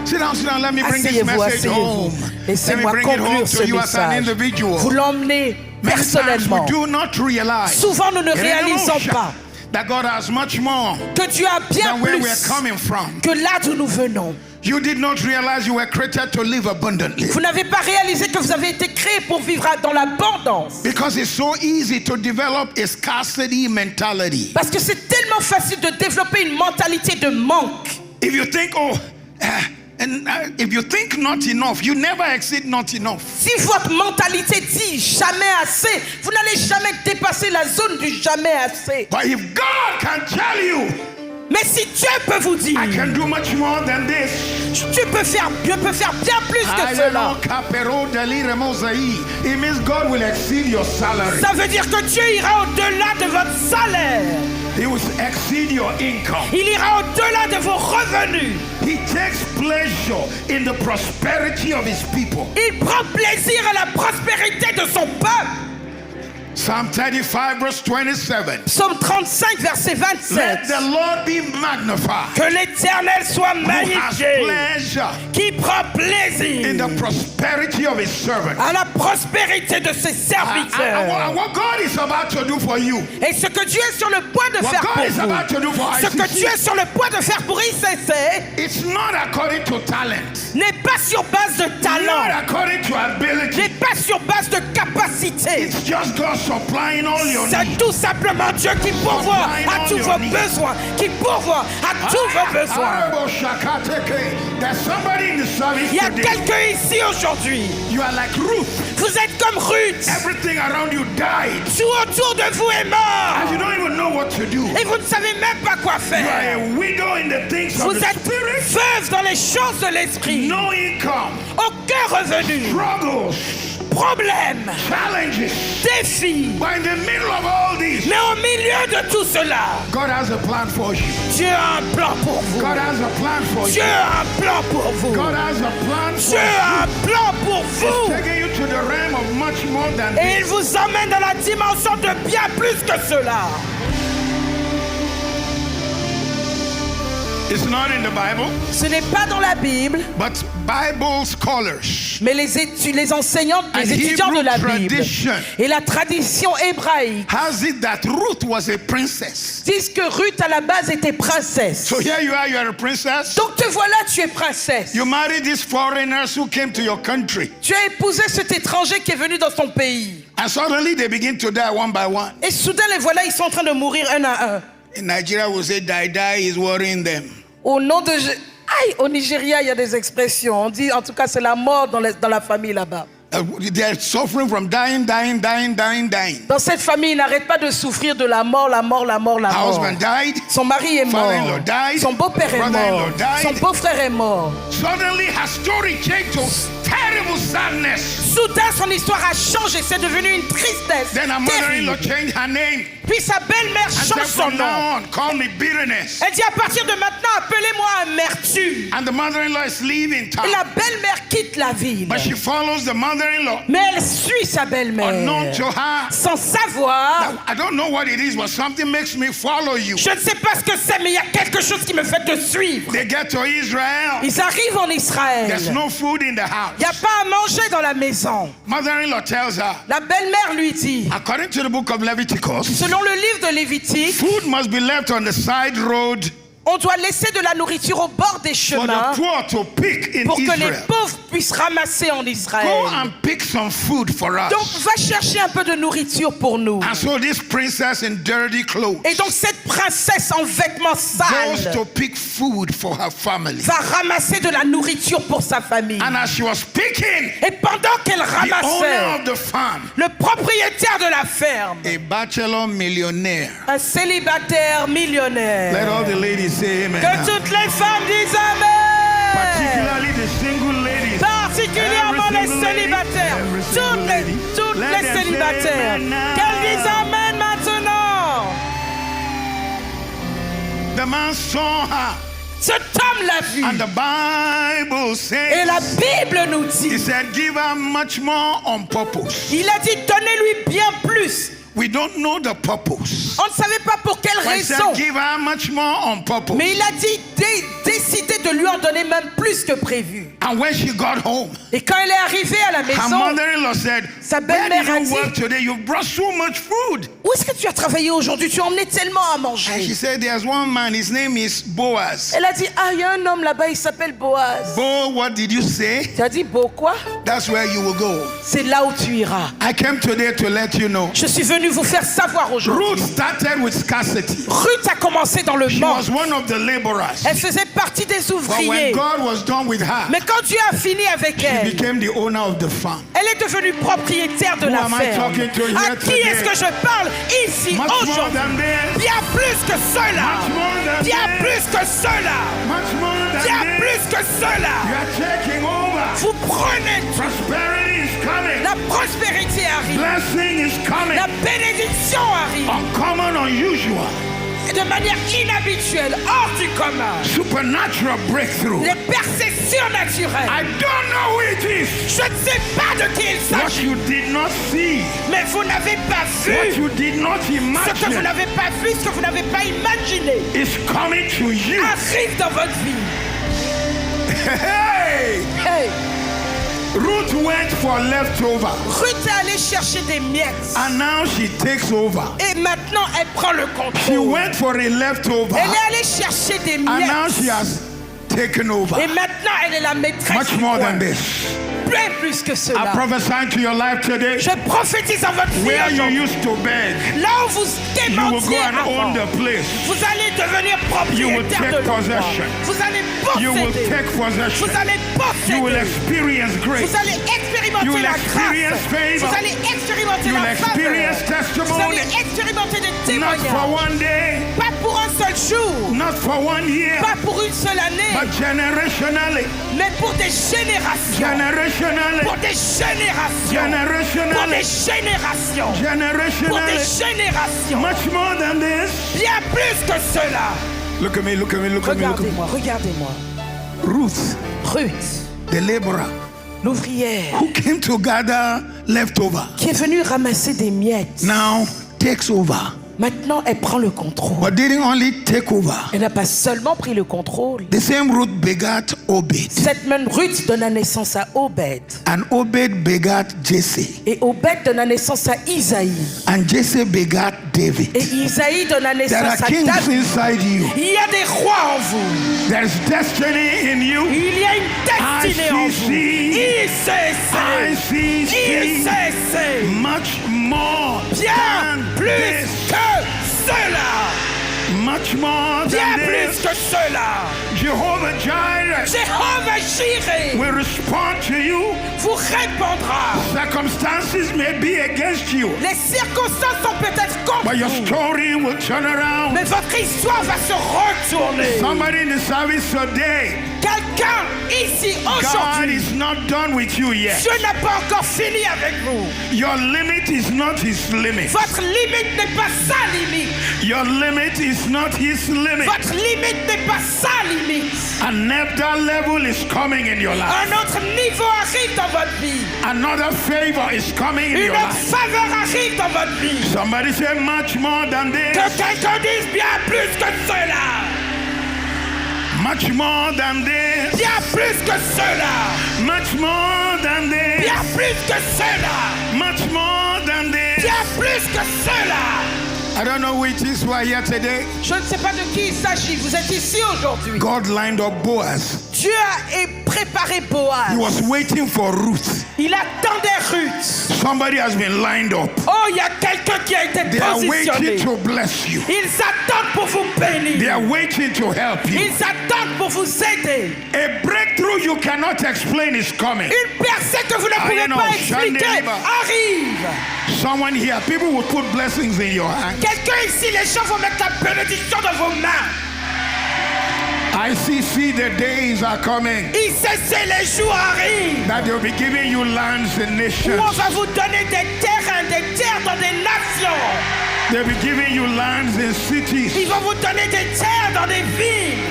Sit down, let me bring this Asseyez-vous, message home. asseyez-vous. Let me Laissez-moi bring it home conclure ce to you as an message. individual. Vous l'emmenez Many times personnellement. we do not realize Souvent, nous ne réalisons pas that God has much more que Dieu a bien than where we're plus coming from. que là d'où nous venons. You did not realize you were created to live abundantly. Vous n'avez pas réalisé que vous avez été créé pour vivre dans l'abondance. Because it's so easy to develop a scarcity mentality. Parce que c'est tellement facile de développer une mentalité de manque. If you think, if you think not enough, you never exceed not enough. Si votre mentalité dit jamais assez, vous n'allez jamais dépasser la zone du jamais assez. But if God can tell you Mais si Dieu peut vous dire, I can do much more than this. Dieu peut faire bien plus que cela. It means God will exceed your salary. Ça veut dire que Dieu ira au-delà de votre salaire. He will exceed your income. Il ira au-delà de vos revenus. He takes pleasure in the prosperity of his people. Il prend plaisir à la prospérité de son peuple. Psalm 35 verse 27. Psaume 35 verset Let 27. the Lord be magnified. Que l'Éternel soit Who has magnifié, pleasure qui prend in plaisir the prosperity of his servants. à la prospérité de ses And serviteurs. what God is about to do for you, Et ce que Dieu est sur le point de what faire God is pour about to do for vous, ce que Dieu est ICC, sur le point de faire pour ICC, it's not according to talent, n'est pas sur base de not talent, according to ability. n'est pas sur base de capacité. It's just God supplying all your C'est needs. tout simplement Dieu qui pourvoit à tous vos besoins, qui pourvoit à tous vos besoins. There's somebody in the service Il y a today. quelqu'un ici aujourd'hui. You are like Ruth. Vous êtes comme Ruth. Everything around you died. Tout autour de vous est And mort. you don't even know what to do. Et vous ne savez même pas quoi You are faire. a widow in the things Vous of the êtes spirit. veuve dans les choses de l'esprit. No income. Aucun revenu. Struggles. Problème. Challenges. Défi. But in the middle of all this, Mais au milieu de tout cela, God has a plan for you. Dieu a un plan pour vous. God has a plan for Dieu you. a un plan pour vous. God has a plan for Dieu a you. un plan pour vous. Taking you to the realm of much more than Et il this. vous emmène dans la dimension de bien plus que cela. It's not in the Bible, Ce n'est pas dans la Bible, but Bible scholars mais les enseignants, And les étudiants de la Hebrew Bible tradition et la tradition hébraïque has it that Ruth was a princess. disent que Ruth à la base était princesse. So here you are a princess. Donc te voilà, tu es princesse. You married these foreigners who came to your country. Tu as épousé cet étranger qui est venu dans ton pays. And suddenly they begin to die one by one. Et soudain, les voilà, ils sont en train de mourir un à un. In Nigeria, we say die is worrying them. Au nom de... Aïe, au Nigeria, il y a des expressions. On dit, en tout cas, c'est la mort dans la famille là-bas. They are suffering from dying. Dans cette famille, il n'arrête pas de souffrir de la mort. Her husband died. Son mari est mort. Father-in-law died. Son beau-père est mort. Brother-in-law died. Son beau-frère est mort. Suddenly her story changed to terrible sadness. Soudain, son histoire a changé. C'est devenu une tristesse Then her mother-in-law terrible. changed her name Puis sa belle-mère and said, change son from nom. now on, call me bitterness. Elle dit, à partir de maintenant, appelez-moi amertume. And the mother-in-law is leaving Et town. la belle-mère quitte la ville. But she follows the mother-in-law. Mais elle suit sa belle-mère. Unknown to her. Sans savoir. I don't know what it is, but something makes me follow you. Je ne sais pas ce que c'est, mais il y a quelque chose qui me fait te suivre. They get to Israel. Ils arrivent en Israël. There's no food in the house. Il n'y a pas à manger dans la maison. Mother-in-law tells her, La belle-mère lui dit, according to the book of Leviticus, selon le livre de Lévitique, food must be left on the side road on doit laisser de la nourriture au bord des for chemins the poor to pick in pour que les Israel. pauvres puissent ramasser en Go Israël. and pick some food for Donc us. va chercher un peu de nourriture pour nous. And so this princess in dirty clothes Et donc cette princesse en vêtements goes sales to pick food for her family. va ramasser de la nourriture pour sa famille. And as she was picking, Et pendant qu'elle the owner ramassait, of the farm, le propriétaire de la ferme, a bachelor millionaire. un célibataire Let millionnaire, all the ladies say amen. que toutes les femmes disent Amen. Particularly the single ladies. Particulièrement Every les single lady, célibataires. every single lady. Toutes Let les them say célibataires. amen now. Qu'elles disent Amen maintenant. The man saw her, Cet homme l'a vu. and the Bible Et la says, Bible nous he dit, said, give her much more on purpose. il a dit, donnez-lui bien plus. We don't know the purpose. On ne savait pas pour quelle But he said, raison. give her much more on purpose. Mais il a dit, décidez de lui en donner même plus que prévu. And when she got home, Et quand elle est arrivée à la her maison, mother-in-law said, sa where belle-mère a did dit, you work today? You brought so much food. où est-ce que tu as travaillé aujourd'hui? Tu as emmené tellement à And she manger. said, there's one man, his name is Boaz. Elle a dit, ah, il y a un homme là-bas, il s'appelle Boaz. Bo, what did you say? Tu as dit, Bo quoi? That's where you will go. C'est là où tu iras. I came today to let you know. Je suis venu vous faire savoir aujourd'hui. Ruth started with scarcity. Ruth a commencé dans le She manque. was one of the laborers. Elle faisait partie partie des But when ouvriers. God was done with her, Mais quand Dieu a fini avec she elle, became the owner of the farm. elle est devenue propriétaire de Who la am I ferme. talking to here À qui est-ce today? que je parle ici Much more aujourd'hui? than this. Bien plus que cela. Much more than Bien this. plus que cela. Much more than Bien this. plus que cela. You are taking over. Vous prenez tout. Prosperity is coming. La prospérité arrive. Blessing is coming. La bénédiction arrive. Uncommon, unusual. De manière inhabituelle, hors du commun. Supernatural breakthrough. Les percées surnaturelles. I don't know who it is. Je ne sais pas de qui il What s'agit. you did not see. Mais vous n'avez pas What vu. you did not Ce que vous imagine n'avez pas vu, ce que vous n'avez pas imaginé, is coming to you. arrive dans votre vie. Hey! Hey, Ruth went for leftover. Ruth est allée chercher des miettes. And now she takes over. Et maintenant, elle prend le She contrôle. went for a leftover. Elle est allée chercher des And now she miettes. has taken over. Et maintenant, elle est la maîtresse Much du more coin. than this. Bien plus que I cela. prophesy to your life today. Je prophétise en votre vie Where you aujourd'hui. used to beg, Là où vous you will go démentiez and avant, own the place. vous allez devenir You will propriétaire take de l'endroit. possession. Vous allez You will posséder. take possession. Vous allez You will posséder. experience grace. Vous allez expérimenter You will la experience grâce. favor. Vous allez expérimenter You will la faveur. experience Vous testimony. allez expérimenter des Not for témoignages. one day, Pas pour un seul jour, not for 1 year, pas pour une seule année, but generationally. mais pour des générations. Pour Generationally. des générations. Pour Generationally. des générations. Pour des Generationally. générations. Much more than this. Bien plus que cela. Look at me, look at me, look at me, look at me. Regardez-moi, regardez-moi. Ruth, Ruth, the laborer, l'ouvrière, who came to gather leftover, qui est venue ramasser des miettes. now takes over. Maintenant, elle prend le contrôle. But didn't only take over. Elle n'a pas seulement pris le contrôle. The same Ruth begat Obed, Cette même Ruth donna naissance à Obed. and Obed begat Jesse, Et Obed donna naissance à Isaïe. and Jesse begat David. Et Isaïe donna There are naissance à kings David. inside you. Il y a des rois en vous. There is destiny in you. Il y a une destinée en vous. ICC. Much more Bien than plus this. que cela. Much more Bien than plus this. que cela. Jehovah Jireh Jéhovah Jireh will respond to you. vous répondra. Circumstances may be against you, Les circonstances sont peut-être contre but your vous, story will turn around. mais votre histoire va se retourner. Somebody in the service today, Quelqu'un ici God aujourd'hui, is not done with you yet. Dieu n'a pas encore fini avec vous. Your limit is not his limit. Votre limite n'est pas sa limite. Your limit is not his limit. Votre limite n'est pas sa limite. Another level is coming in your life. Un autre niveau arrive dans votre vie. Another favor is coming in Une your life. faveur arrive dans votre vie. Somebody say much more than Que this. quelqu'un dise bien plus que cela. Much more than this. Bien plus que cela. Much more than this. Bien plus que cela. Much more than this. Bien plus que cela. I don't know who it is who are here today. Je ne sais pas de qui il s'agit. Vous êtes ici aujourd'hui. God lined up Boaz. Dieu a préparé Boaz. He was waiting for Ruth. Il attendait Ruth. Somebody has been lined up. Oh, il y a quelqu'un qui a été They are positionné. waiting to bless you. Ils attendent pour vous They bénir. are waiting to help you. Ils attendent pour vous aider. A breakthrough you cannot explain is coming. Une percée que vous ne pouvez know, pas expliquer Shandeliba. arrive. Someone here, people will put blessings in your hand. Quelqu'un ici, les gens vont mettre la bénédiction dans vos mains. I see the days are coming ICC, les jours arrivent. that they'll be giving you lands in Où nations. on va vous donner des terres dans des nations. They'll be giving you lands in cities. Ils vont vous donner des terres dans des villes.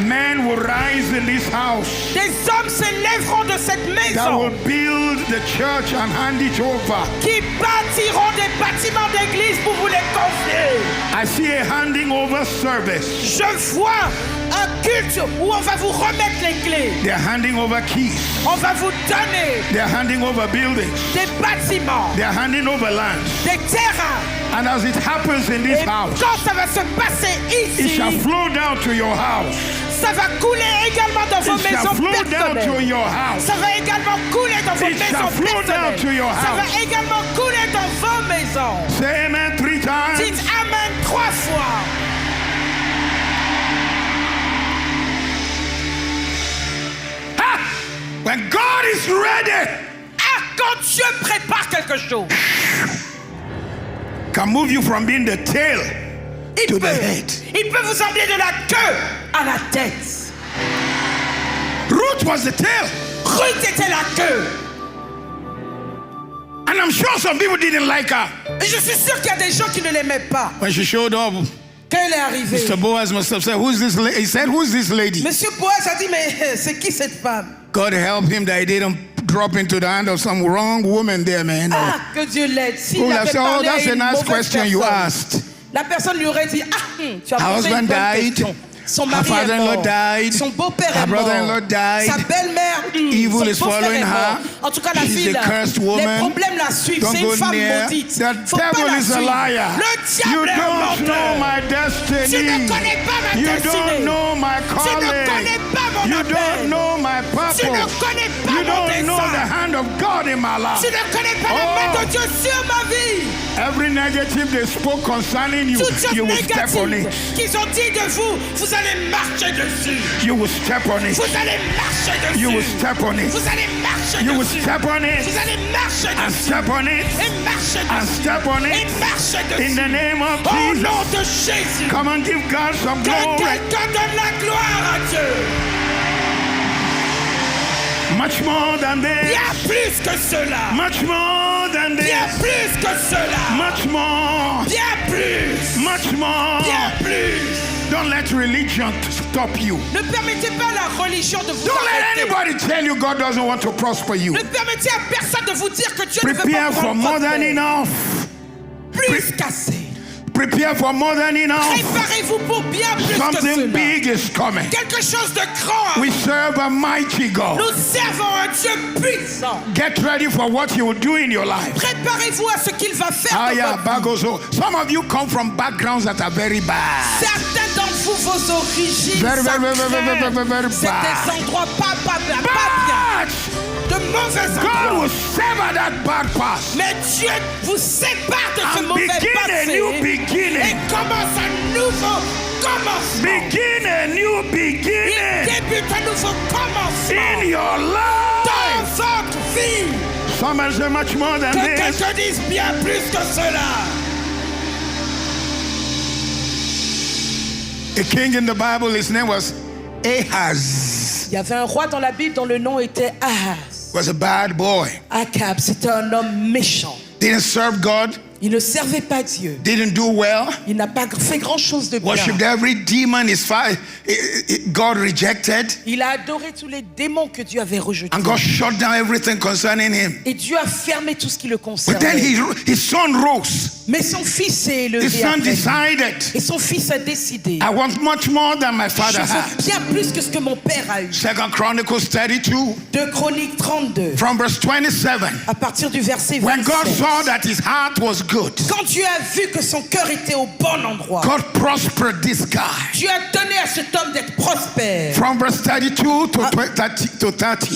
Men will rise in this house Des hommes s'élèveront de cette that will maison build the church and hand it over. qui bâtiront des bâtiments d'église pour vous les confier. I see a handing over service. Je vois un culte où on va vous remettre les clés. They're handing over keys. On va vous donner They're handing over buildings. des bâtiments, They're handing over lands. des terrains. And as it happens in this Et house, quand ça va se passer it ici, shall flow down to your house. ça va couler également dans vos It shall maisons flow down to personnelles. your house. Ça va également couler dans vos It shall maisons flow down to your personnelles. Ça house. va également couler dans vos maisons. Say amen 3 times. Dites Amen 3 fois. When God is ready, Ah, quand Dieu prépare quelque chose, can move you from being the tail to the head. il peut vous emmener de la queue à la tête. Ruth was the tail. Ruth était la queue. And I'm sure some people didn't like her. Et je suis sûr qu'il y a des gens qui ne l'aimaient pas. When she showed up, Quand elle est arrivée, Mr. Boaz must have said, who's this lady? He said, who's this lady? Monsieur Boaz a dit, mais c'est qui cette femme? God help him that he didn't drop into the hand of some wrong woman there, man. Ah, que Dieu l'aide. Who S'il would have avait said, oh, parlé à that's a une nice mauvaise question you personne, asked. la personne lui aurait dit, ah, tu as Her posé une husband bonne died. question. Son Her mari est father-in-law mort. died. Son beau-père Her est mort. brother-in-law died. Sa belle-mère, Evil son is beau-frère following est mort. her. En tout cas, la She's fille, a cursed woman. les problèmes la suivent. Don't C'est une go femme near. maudite. The Faut pas devil la is a suivre. liar. Le You diable est un don't know menteur. my destiny. Tu ne connais pas ma You destinée. don't know my Tu ne calling. connais pas mon You appel. don't know my purpose. Tu ne connais pas You mon don't know dessein. the hand of God in my life. Tu ne connais pas la main Oh. de Dieu sur ma vie. Every negative they spoke concerning you, Toutes choses you will step on négatives it. qu'ils ont dit de vous, vous allez marcher dessus. You will step on it. Vous allez marcher dessus. You will step on it. Vous allez marcher You will dessus. step on it. Vous allez marcher And dessus. step on it. Et marcher And dessus. step on Et it. marcher dessus. In the name of Au Jesus. nom de Jésus. Come on, give God some Que glory. quelqu'un donne la gloire à Dieu. Much more than this. Bien plus que cela. Much more than Bien this. plus que cela. Much more. Bien plus. Much more. Bien plus. Don't let religion stop you. Ne permettez pas à la religion de vous Don't let arrêter. anybody tell you God doesn't want to prosper you. Ne permettez à personne de vous dire que Dieu ne veut Prepare pas for vous more rendre than prospère. enough. Plus qu'assez. Prepare for more than enough. Préparez-vous pour bien plus que Something cela. big is coming. Quelque chose de grand. We serve a mighty God. Nous servons un Dieu puissant. Get ready for what He will do in your life. Préparez-vous à ce qu'il va faire Ah, dans yeah, votre vie. bagozo. Some of you come from backgrounds that are very bad. Certains d'entre vous, vos origines, Very, ça very, very, very, craint. very, very C'est bad. des endroits pas bien, But de mauvais God endroits. will sever that bad past Mais Dieu vous sépare de ce and mauvais begin a passé new et beginning. commence un nouveau commencement. Begin a new Il beginning débute un nouveau commencement in your life. dans votre vie. Somebody say much more than Que this. quelqu'un dise bien plus que cela. A king in the Bible, his name was Ahaz. Il y avait un roi dans la Bible dont le nom était Ahaz. Was a bad boy. Akab, c'était un homme méchant. Didn't serve God. Il ne servait pas Dieu. Didn't do well. Il n'a pas fait grand-chose de bien. Worshipped every demon God rejected. Il a adoré tous les démons que Dieu avait rejetés. And God shut down everything concerning him. Et Dieu a fermé tout ce qui le But then concernait. his son rose. Mais son fils s'est élevé His son après lui. decided, Et son fils a décidé. I want much more than my Je father had. veux bien plus que ce que mon père a eu. Second Chronicles 32, 2 Chroniques 32, from verse 27. à partir du verset When God 27. saw that his heart was good, Quand Dieu a vu que son cœur était au bon endroit, God prospered this guy. Dieu a donné à cet homme d'être prospère. From verse 32 to 30.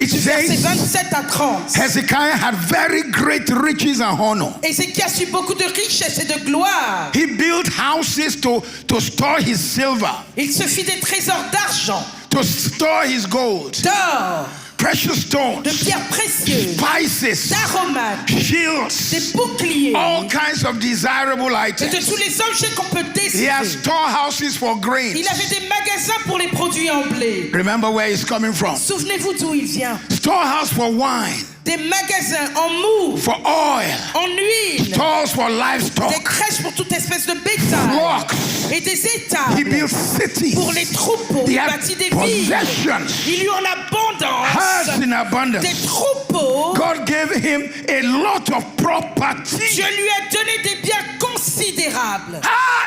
It Du verset says, 27 à 30. Hezekiah had very great riches and honor. Ézéchias eut beaucoup de richesses et de gloire. He built houses to store his silver, Il se fit des trésors d'argent, to store his gold, d'or, precious stones, de pierres précieuses, spices, d'aromates, des shields, boucliers all kinds of desirable et de items. tous les objets qu'on peut He has désirer. storehouses for grains. Il avait des magasins pour les produits en blé. Remember where he's coming from. Souvenez-vous d'où il vient. Storehouse for wine, Des magasins en mou, for oil, en huile, stores for des livestock, crèches pour toute espèce de bétail flocks. et des He étables built cities. pour les troupeaux. He Il had bâtit des villes. possessions, Il eut en abondance herds in abundance. des troupeaux. God gave him a lot of property. Dieu lui a donné des biens considérables.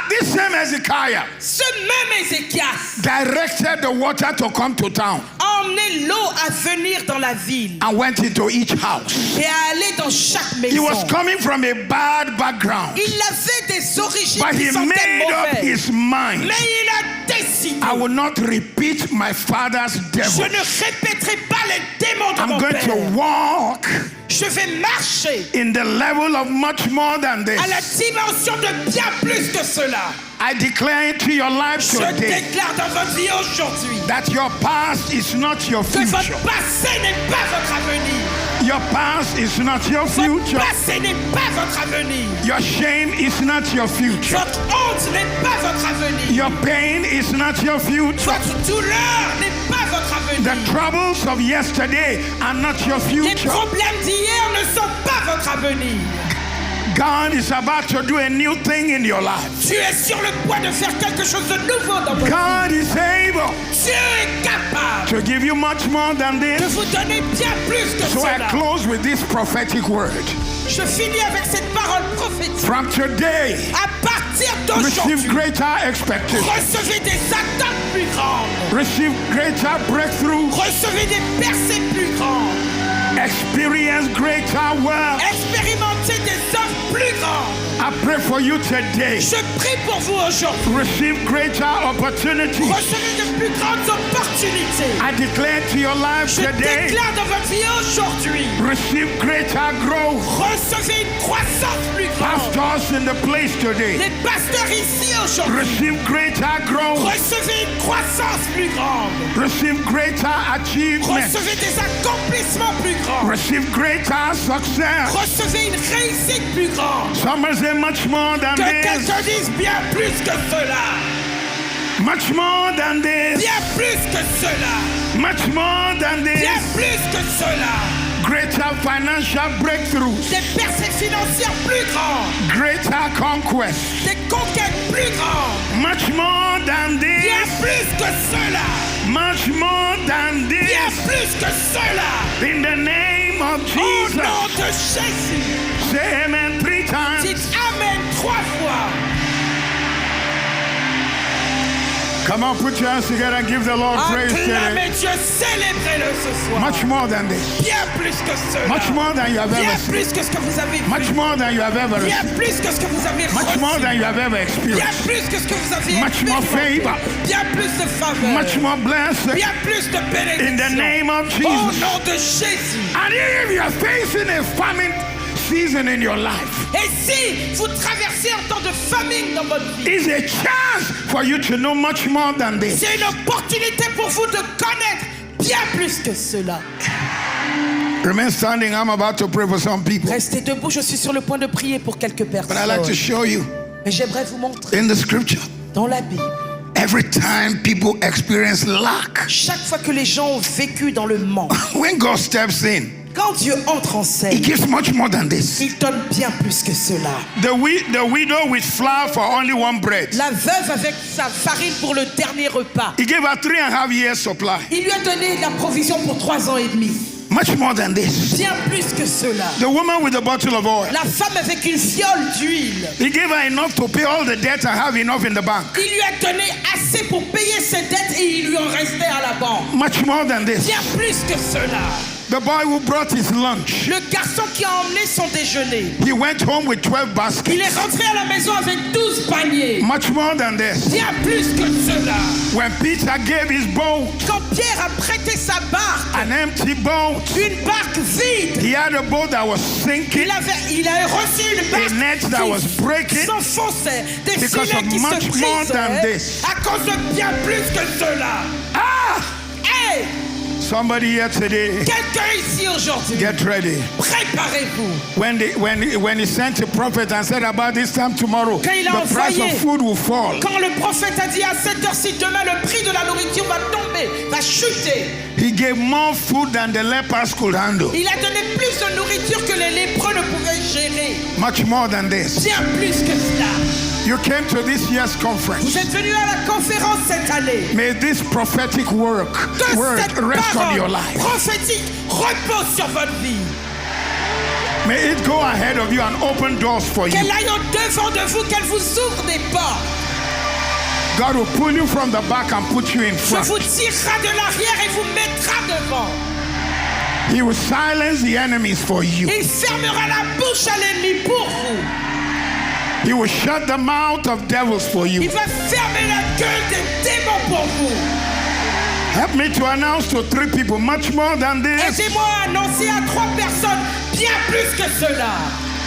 This same Hezekiah Ce même Ézéchias directed the water to come to town a emmené l'eau à venir dans la ville and went into each house. et à aller dans chaque He maison. was coming from a bad background, Il avait des origines but qui he sentaient made up mauvaises. his mind. Mais il a décidé, I will not repeat my father's je devil. ne répéterai pas les démons de I'm mon going père. to walk Je je vais marcher in the level of much more than this. à la dimension de bien plus que cela. I declare into your life Je today déclare dans votre vie aujourd'hui that your past is not your que votre future. passé n'est pas votre avenir. Your past is not your Votre future. passé n'est pas votre avenir. Your shame is not your future. Votre honte n'est pas votre avenir. Your pain is not your future. Votre douleur n'est pas votre The avenir. troubles of yesterday are not your Les future. problèmes d'hier ne sont pas votre avenir. God is about to do a new thing in your life. Tu es sur le point de faire quelque chose de nouveau dans votre vie. God is able Dieu est capable to give you much more than de this. vous donner bien plus que So I cela. close with this prophetic word. Je finis avec cette parole prophétique. From today, À partir receive d'aujourd'hui, greater expectations. recevez des attentes plus grandes. Receive greater breakthrough. Recevez des percées plus grandes. Experience greater wealth. Expérimentez des œuvres plus grandes. I pray for you today. Je prie pour vous aujourd'hui. Receive greater opportunities. Recevez de plus grandes opportunités. I declare to your life Je today. déclare dans votre vie aujourd'hui. Receive greater growth. Recevez une croissance plus grande. Pastors in the place today. Les pasteurs ici aujourd'hui. Receive greater growth. Recevez une croissance plus grande. Receive greater achievement. Recevez des accomplissements plus grands. Receive greater success. Recevez une réussite plus grande. Some say much more than Que this. quelqu'un dise bien plus que cela. Much more than this. Bien plus que cela. Much more than Bien this. plus que cela. Greater financial breakthroughs. Des percées financières plus grandes. Greater conquest. Des conquêtes plus grandes. Much more than Bien this. plus que cela. Much more than Bien this. plus que cela. In the name of Au Jesus. nom de Jésus. Say amen 3 times. Dites Amen 3 fois. Come on, put your hands together and give the Lord praise today. Acclamez Dieu, célébrez-le ce soir. Much more than this. Bien plus que cela. Much more than you have Bien ever seen. plus que ce que vous avez Much vu. more than you have ever Bien received. plus que ce que vous avez Much more reçu. than you have ever Bien experienced. plus que ce que vous avez Much more expérimenté. favor. Bien plus de faveur. Much more blessing. Bien plus de bénédiction. In the name of Au Jesus. nom de Jésus. And if you are facing a famine season in your life, Et si vous traversez un temps de famine dans votre vie, it's a chance for you to know much more than this. c'est une opportunité pour vous de connaître bien plus que cela. Remain standing. I'm about to pray for some people. Restez debout, je suis sur le point de prier pour quelques But I'd like to personnes. show you Mais j'aimerais vous montrer in the scripture, dans la Bible, every time people experience lack, chaque fois que les gens ont vécu dans le manque, when God steps in, quand Dieu entre en He scène, gives much more than this. il donne bien plus que cela. The widow with flour for only one bread. La veuve avec sa farine pour le dernier repas, He gave her 3.5 years supply. il lui a donné la provision pour 3 ans et demi. Much more than this. Bien plus que cela. The woman with the bottle of oil. La femme avec une fiole d'huile, He gave her enough to pay all the debt and have enough in the bank. il lui a donné assez pour payer ses dettes et il lui en restait à la banque. Much more than this. Bien plus que cela. The boy who brought his lunch. Le garçon qui a emmené son déjeuner, He went home with 12 il baskets. est rentré à la maison avec 12 paniers. Much more than this. Bien plus que cela. When Peter gave his boat, Quand Pierre a prêté sa barque, an empty boat, une barque vide, he had a boat that was sinking, il a reçu une a net that was barque breaking. qui s'enfonçait, des Because filets of qui much se more than brisaient this. à cause de bien plus que cela. Ah! Hey! Somebody here today, Quelqu'un ici aujourd'hui, get ready. préparez-vous. When he sent a prophet and said about this time tomorrow, Quand il a the price envoyé- of food will fall. Quand le prophète a dit à cette heure-ci, demain le prix de la nourriture va tomber, va chuter. He gave more food than the lepers could handle. Il a donné plus de nourriture que les lépreux ne pouvaient gérer. Much more than this. Bien plus que cela. You came to this year's conference. Vous êtes venus à la conférence cette année. May this prophetic word Que cette rest on your parole life. prophétique repose sur votre vie. May it go ahead of you and open doors for you. Qu'elle aille au devant de vous, qu'elle vous ouvre des portes. God will pull you from the back and put you in Je front. vous tirera de l'arrière et vous mettra devant. He will silence the enemies for you. Il fermera la bouche à l'ennemi pour vous. He will shut the mouth of devils for Il you. va fermer la gueule des démons pour vous. Help me to announce to 3 people much more than this. Aidez-moi à annoncer à 3 personnes Bien plus que cela.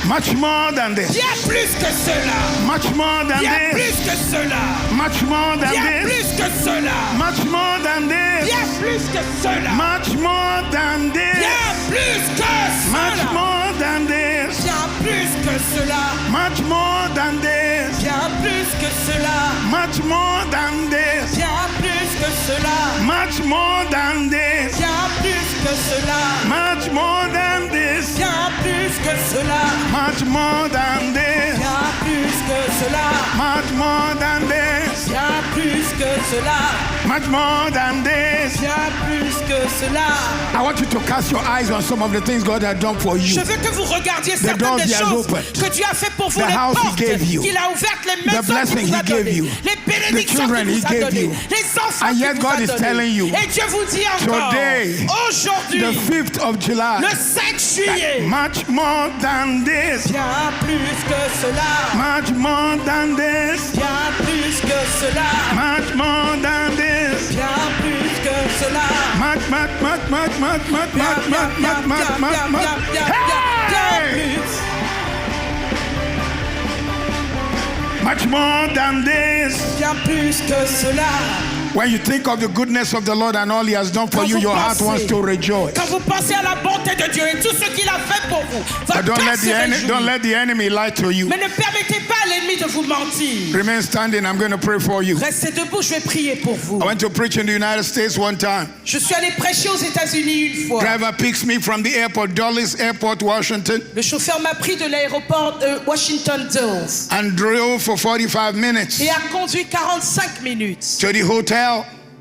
Much more than this. Bien plus que cela. Much more than Bien this. plus que cela. Much more than Bien this. plus que cela. Much more than this. Bien plus que cela. Much more than this. Bien plus que Much cela. more than this. Bien plus que cela. Much more than this. Bien plus que cela. Much more than this. Bien plus que cela. Much more than this. Bien plus que cela. Much more than this. Bien plus que cela. Much more than this. Bien plus que cela. Much more than this. Bien plus que cela. Much more than this. Bien plus que cela. I want you to cast your eyes on some of the things God has done for you. Je veux que vous regardiez The certaines doors des he has choses opened. que Dieu a fait pour vous, The les house he portes gave you. qu'il a ouvertes, les The maisons blessing qu'il vous a he gave données, you. les bénédictions children qu'il he vous a gave données, you. les enfants And qu'il yet vous God a is donnés. telling you, Et Dieu vous dit encore, today, aujourd'hui, the 5th of July, le 5 juillet, much more than this. bien plus que cela, Much more than this. bien plus que cela, Much more than this. bien plus que cela, Much, much, much, much, much, much, bien, much, bien, much, bien, much, much, bien, much, bien, much. bien, bien, bien Hey! plus. Much more than this. Bien plus que cela. When you think of the goodness of the Lord and all He has done for Quand you, vous your heart pensez- wants to rejoice. Quand vous pensez à la bonté de Dieu et tout ce qu'il a fait pour vous, But votre cœur se réjouit. don't let the enemy lie to you. Mais ne permettez pas à l'ennemi de vous mentir. Remain standing. I'm going to pray for you. Restez debout, je vais prier pour vous. I went to preach in the United States one time. Je suis allé prêcher aux États-Unis une fois. Driver picks me from the airport, Dulles Airport, Washington, Le chauffeur m'a pris de l'aéroport de Washington Dulles and drove for 45 minutes et a conduit 45 minutes to the hotel.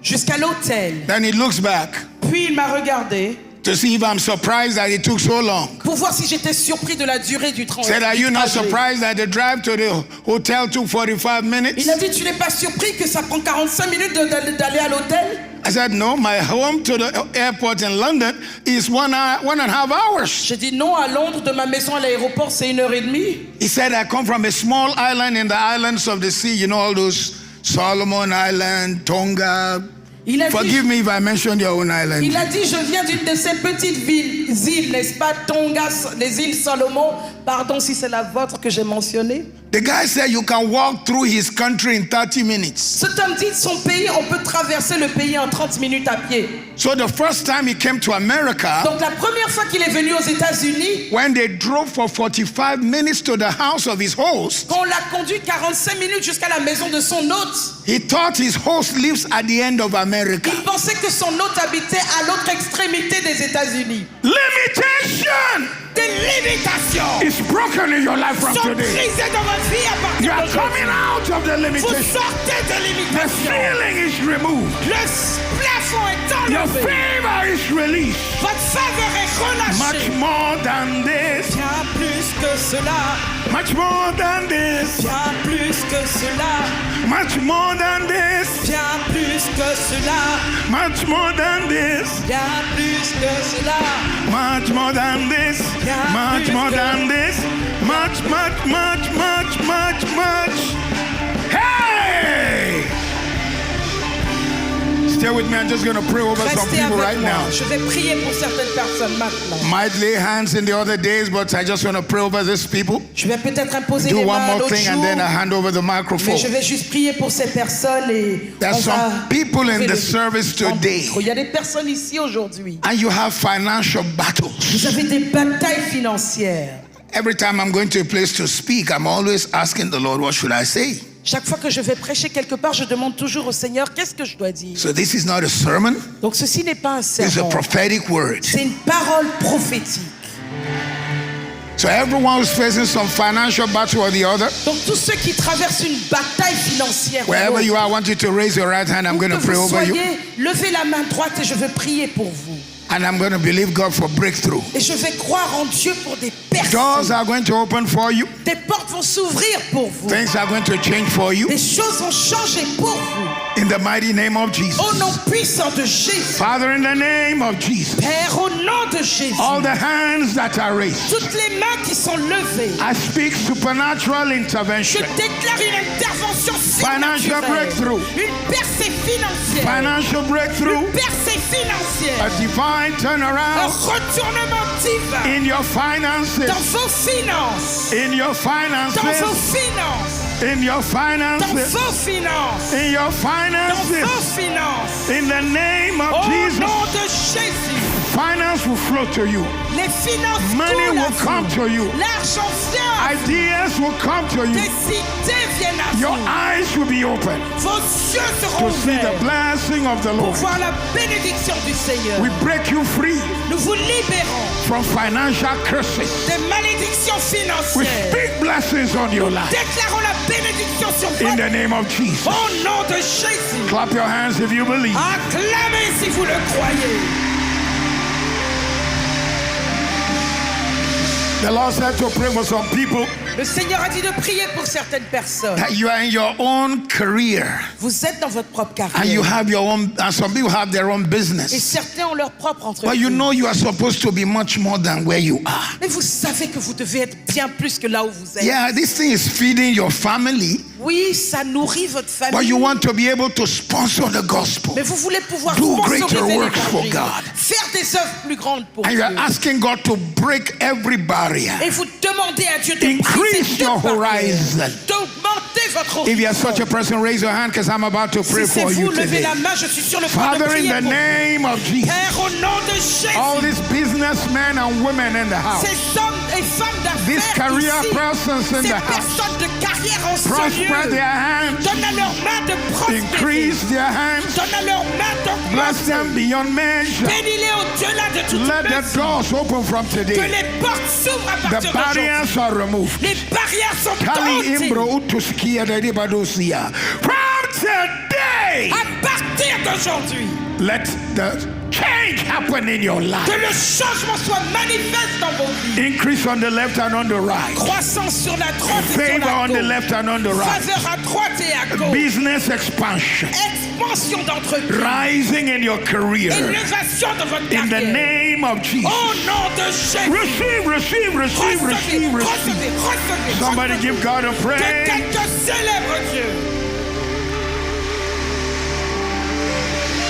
jusqu'à l'hôtel. Then he looks back Puis il m'a regardé to see if I'm surprised that it took so long. pour voir si j'étais surpris de la durée du trajet. Said, are you not surprised that the drive to the hotel took 45 minutes? Il a dit, tu n'es pas surpris que ça prend 45 minutes d'aller à l'hôtel? I said, no, my home to the airport in London is 1.5 hours. J'ai dit non, à Londres, de ma maison à l'aéroport, c'est 1h30. He said, I come from a small island in the islands of the sea. You know, all those Solomon Island, Tonga. Il a Forgive dit, me if I mentioned your own island. il a dit, je viens d'une de ces petites îles, n'est-ce pas, Tonga, les îles Salomon. Pardon si c'est la vôtre que j'ai mentionnée. The guy said you can walk through his country in 30 minutes. Cet homme dit, son pays, on peut traverser le pays en 30 minutes à pied. So the first time he came to America, Donc la première fois qu'il est venu aux États-Unis, when they drove for 45 minutes to the house of his host, quand on l'a conduit 45 minutes jusqu'à la maison de son hôte, he thought his host lives at the end of America. il pensait que son hôte habitait à l'autre extrémité des États-Unis. Limitation Des limitations is broken in your life from sont today. brisées dans votre vie à You partir are d'aujourd'hui. coming out of the Vous limitation. sortez de The limitation. ceiling is removed. Le plafond est Your enlevé. favor is released. Votre faveur est Much relâchée. more than this. Bien plus que cela. Much more than this. Bien plus que cela. Much more than this. Bien plus que cela. Much more than this. Bien plus que cela. Much more than this. Much more than this. Much, much, much, much, much, much. Hey! Stay with me. I'm just going to pray over some Restez people avec right moi. now. Je vais prier pour certaines personnes maintenant. Might lay hands in the other days, but I just want to pray over these people. Je vais peut-être imposer Do les one mains more l'autre thing and jour, then I hand over the mais microphone. je vais juste prier pour ces personnes et There are on va some people in trouver the le- service today, Il y a des personnes ici aujourd'hui. and you have financial battles. Vous avez des batailles financières. Every time I'm going to a place to speak, I'm always asking the Lord, what should I say? Chaque fois que je vais prêcher quelque part, je demande toujours au Seigneur, qu'est-ce que je dois dire? So this is not a sermon, Donc ceci n'est pas un it's a sermon, prophetic word. c'est une parole prophétique. So everyone who's facing some financial battle or the other, Donc tous ceux qui traversent une bataille financière, wherever you are, I want you to raise your right hand. I'm going to que pray vous over you. soyez, levez la main droite et je veux prier pour vous. And I'm going to believe God for breakthrough. Et je vais croire en Dieu pour des Doors personnes. are going to open for you. Des portes vont s'ouvrir pour vous. Things are going to change for you. Des choses vont changer pour vous. In the mighty name of Jesus. Au nom puissant de Jésus. Father, in the name of Jesus. Père, au nom de Jésus. All the hands that are raised, Toutes les mains qui sont levées. I speak supernatural Je intervention. déclare une intervention Financial surnaturelle. breakthrough. Une percée financière. Financial breakthrough. Une percée financière. divine Un turnaround retournement divin in your finances, dans vos finances. in your Dans vos finances, finances. in your Dans finances, vos finances. in your Dans finances. vos finances. In the name of Au Jesus, nom de Jésus. finance will flow to you. Les finances Money coulent will à vous. come to you. L'argent vient à vous. Ideas will come to you. Des idées viennent à Your vous. eyes will be open Vos yeux seront to see the ouverts blessing of the pour Lord. voir la bénédiction du Seigneur. We break you free Nous vous libérons from financial curses. des malédictions We financières. speak blessings on your life Déclarons la bénédiction sur in votre the name of Jesus. au nom de Jésus. Clap your hands if you believe. Acclamez si vous le croyez. The Lord said to pray for some people Le Seigneur a dit de prier pour certaines personnes. that you are in your own career Vous êtes dans votre propre and you carrière. have your own, and some people have their own Et business. certains ont leur propre But entreprise. you know you are supposed to be much more than where you are. Mais vous savez que vous devez être bien plus que là où vous êtes. Yeah, this thing is feeding your family, Oui, ça nourrit votre but famille. you want to be able to sponsor the gospel. Mais vous voulez pouvoir Do sponsoriser greater works for l'évangile. God. Faire des œuvres plus grandes pour And Dieu. you are asking God to break every barrier. Et vous demandez à Dieu de Increase briser your toute barrière, horizon. d'augmenter votre If you are horizon. such a person, raise your hand because I'm about to pray Si c'est for you vous, levez today. la main, je suis sur le point de Father, in prier the pour vous. name of Jesus, Père, au nom de all Jésus, these businessmen and women in the house, ces hommes et femmes these d'affaires career ici, persons in ces the house, personnes de carrière en ce prosper lieu, their hands, donne à leurs mains de prospérer, increase their hands, donne à leurs mains bless d'augmenter, them beyond measure. bénis-les au-delà de toute Let the mesure, doors open from que today. les portes s'ouvrent à The partir d'aujourd'hui. barriers are removed. Les barrières sont Kali ôtées. imbro utuskia dedibadosia. From today, À partir d'aujourd'hui, let the change happen in your life. que le changement soit manifeste dans vos vies. Increase on the left and on the right. Croissance sur la droite et sur Favor la on the gauche. left and on the right. Faveur à droite et à gauche. Business expansion. Expansion d'entreprise. Rising in your career. Élévation de votre In the carrière. name of Jesus. Au nom de Jésus. Receive, receive, receive, Recevez, receive, receive. recevez, recevez. Somebody recevez. give God a Que praise. quelqu'un célèbre Dieu.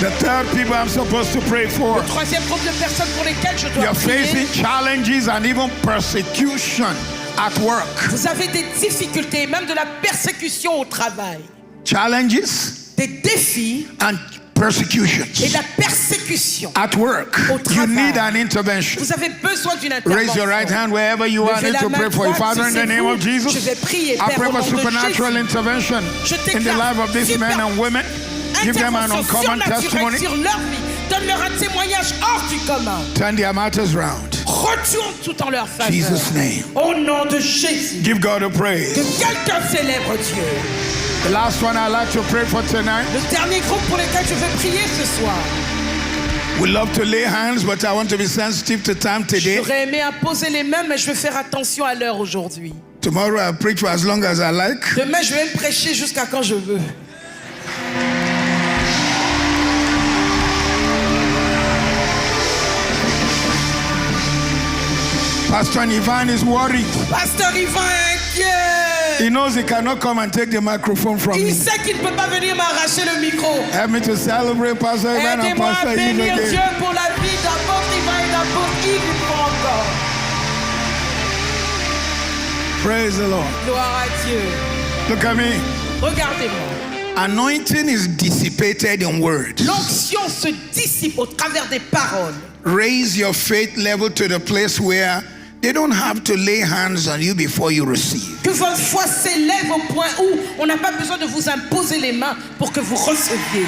The third people I'm supposed to pray for. Troisième groupe de personnes pour lesquelles je dois You're prier. facing challenges and even persecution at work. Vous avez des difficultés, même de la persécution au travail. Challenges Des défis and persecutions et de la persécution. at work. Au You travail. need an intervention. Vous avez besoin d'une intervention. Raise your right hand wherever you are. I Levez need la to main pray for you. droite, Father, si in the c'est name vous, of Jesus, je vais prier, I Père, pray au for nom de supernatural Jésus. intervention Je in the déclare life of these super- men and women. Give them an Intervention uncommon surnaturelle testimony. sur leur vie. Donne-leur un témoignage hors du commun. Turn their matters round. Retourne tout en leur faveur. Jesus' name. Au nom de Jésus. Give God a Que praise. quelqu'un célèbre Dieu. The last one I'd like to pray for tonight. Le dernier groupe pour lequel je veux prier ce soir. We love to lay hands, but I want to be sensitive to time today. J'aurais aimé imposer les mains, mais je vais faire attention à l'heure aujourd'hui. Tomorrow I'll preach for as long as I like. Demain, je vais me prêcher jusqu'à quand je veux. Pastor Ivan is worried. Pasteur Ivan est inquiet. He knows he cannot come and take the microphone from Il me. sait qu'il ne peut pas venir m'arracher le micro. Help me to celebrate Pastor Ivan and Aidez-moi à Pastor Eve bénir again. Dieu pour la vie d'apôtre Ivan et d'apôtre Yves une fois encore. Praise the Lord. Gloire à Dieu. Look at me. Regardez-moi. Anointing is dissipated in words. L'onction se dissipe au travers des paroles. Raise your faith level to the place where they don't have to lay hands on you before you receive. Que votre foi s'élève au point où on n'a pas besoin de vous imposer les mains pour que vous receviez.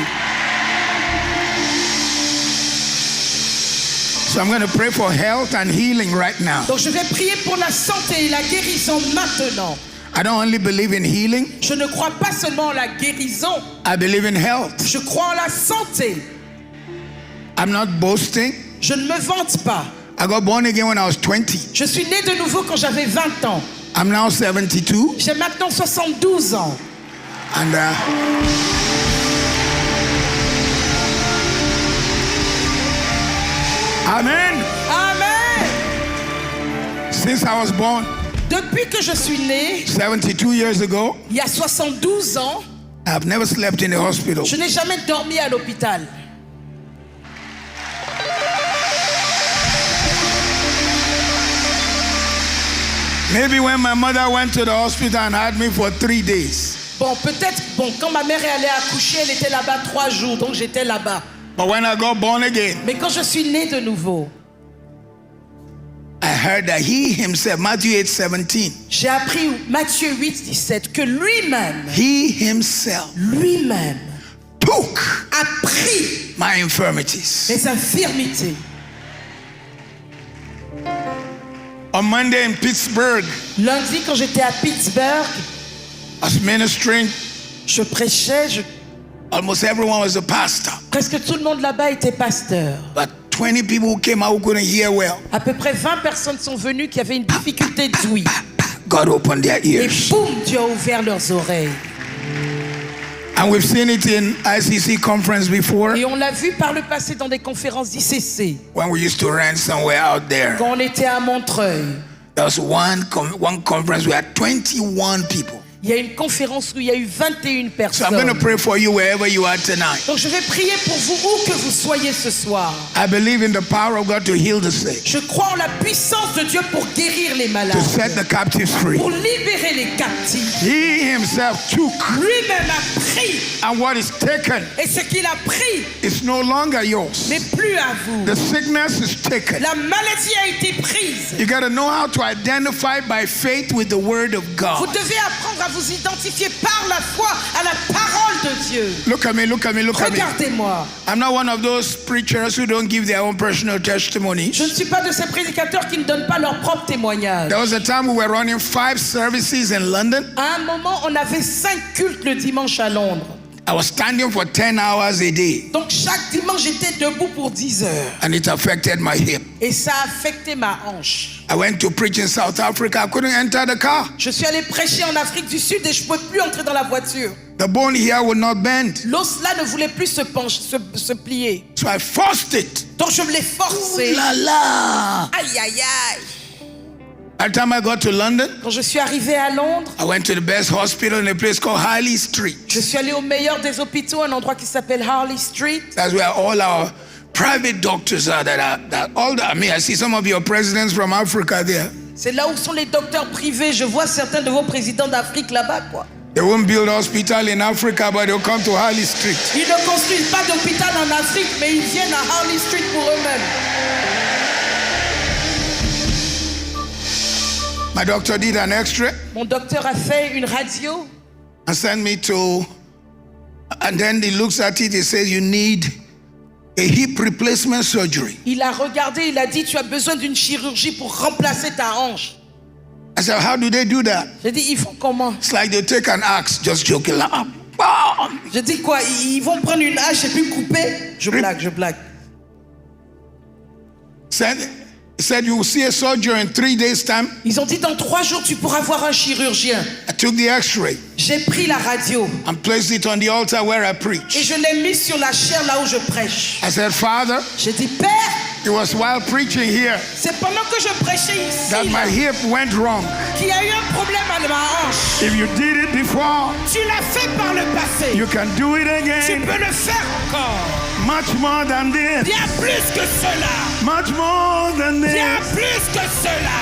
So I'm going to pray for health and healing right now. Donc je vais prier pour la santé et la guérison maintenant. I don't only believe in healing, Je ne crois pas seulement en la guérison, I believe in health. je crois en la santé. I'm not boasting. Je ne me vante pas. I got born again when I was 20. Je suis né de nouveau quand j'avais 20 ans. I'm now 72. J'ai maintenant 72 ans. And Amen. Amen. Since I was born Depuis que je suis né, 72 years ago, il y a 72 ans, I've never slept in the hospital. je n'ai jamais dormi à l'hôpital. Maybe when my mother went to the hospital and had me for 3 days. Bon, peut-être, quand ma mère est allée accoucher, elle était là-bas 3 jours, donc j'étais là-bas. But when I got born again, Mais quand je suis né de nouveau, I heard that he himself, Matthew 8:17, j'ai appris Matthieu 8, 17, que lui-même took a pris my infirmities. mes infirmités. On Monday in Pittsburgh, Lundi, quand j'étais à Pittsburgh, I was ministering. je prêchais, Almost everyone was a pastor. presque tout le monde là-bas était pasteur. But 20 people who came out who couldn't hear well. À peu près 20 personnes sont venues qui avaient une difficulté d'ouïe. God opened their Et ears. boum, Dieu a ouvert leurs oreilles. And we've seen it in ICC conference before Et on l'a vu par le passé dans des conférences d'ICC. when we used to rent somewhere out there. Quand on était à Montreuil, There was one conference we had 21 people. il y a une conférence où il y a eu 21 So I'm going to personnes. pray for you wherever you are tonight. Donc je vais prier pour vous où que vous soyez ce soir. I believe in the power of God to heal the sick, Je crois en la puissance de Dieu pour guérir les to malades, set the captives free. pour libérer les captifs. He himself took, Lui-même a pris, and what is taken et ce qu'il a pris is no longer yours. n'est plus à vous. The sickness is taken. La maladie a été prise. You got to know how to identify by faith with the word of Vous God. devez apprendre à vous identifier par la foi à la parole de Dieu. Look at me, look at me, look at me. Regardez-moi. I'm not one of those preachers who don't give their own personal Je testimonies. ne suis pas de ces prédicateurs qui ne donnent pas leur propre témoignage. There was a time we were running 5 services in London. À un moment, on avait 5 cultes le dimanche à Londres. I was standing for 10 hours a day, Donc chaque dimanche, j'étais debout pour 10 heures. and it affected my hip. Et ça a affecté ma hanche. I went to preach in South Africa. I couldn't enter the car. Je suis allé prêcher en Afrique du Sud et je ne pouvais plus entrer dans la voiture. The bone here would not bend. L'os là ne voulait plus se plier. So I forced it. Donc je me l'ai forcé. La la. Aïe, aïe, aïe. By the time I got to London, Quand je suis arrivé à Londres, I went to the best hospital in a place called Harley Street. je suis allé au meilleur des hôpitaux, un endroit qui s'appelle Harley Street. That's where all our private doctors are. I see some of your presidents from Africa there. C'est là où sont les docteurs privés. Je vois certains de vos présidents d'Afrique là-bas, quoi. They won't build a hospital in Africa, but they'll come to Harley Street. Ils ne construisent pas d'hôpital en Afrique, mais ils viennent à Harley Street pour eux-mêmes. My doctor did an X-ray Mon docteur a fait une radio and sent me to, and then he looks at it, he says, you need a hip replacement surgery. Il a regardé, il a dit, tu as besoin d'une chirurgie pour remplacer ta hanche. I said, how do they do that? J'ai dit, ils font comment? It's like they take an axe, just joking, like, bam. J'ai dit quoi? Ils vont prendre une hache et puis couper? Je blague. He said, you will see a surgeon in 3 days' time. Ils ont dit, dans 3 jours, tu pourras voir un chirurgien. I took the X-ray J'ai pris la radio and placed it on the altar where I et preach. je l'ai mise sur la chaire là où je prêche. I said, Father, J'ai dit, Père, it was while preaching here c'est pendant que je prêchais ici that là, my hip went wrong. qu'il y a eu un problème à ma hanche. If you did it before, Tu l'as fait par le passé. you can do it Tu again. peux le faire encore. Much more than this. Bien plus que cela. Much more than Bien this. plus que cela.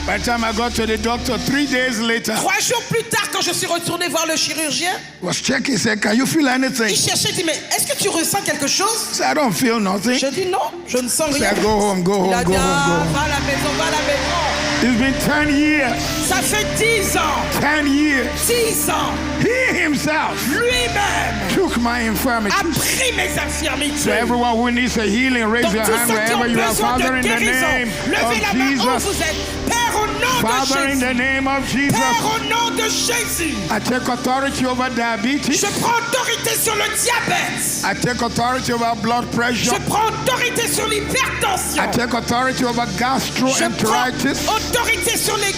By the time I got to the doctor 3 days later, 3 jours plus tard, quand je suis retourné voir le chirurgien, he was checking, he said, can you feel anything? il cherchait, il dit, mais est-ce que tu ressens quelque chose? I said, I don't feel nothing. Je dis non, je ne sens He rien. said, go home, go Il a home, dit, go home, va à la maison, va à la maison. go. It's been 10 years. Ça fait 10 ans, 10 years. 10 ans, He himself lui-même took my a infirmity. pris mes So infirmités. everyone who needs a healing, raise Donc your tous hand ceux qui ont wherever you are. besoin Father, de in the guérison, name levez la of main où Jesus. vous êtes. Père, au nom de Father, in Jésus. the name of Jesus, Père, au nom de Jésus. I take authority over diabetes. Je prends autorité sur le diabète. I take authority over blood Je pressure. prends autorité sur l'hypertension. I take authority over Je prends gastroenteritis. autorité sur les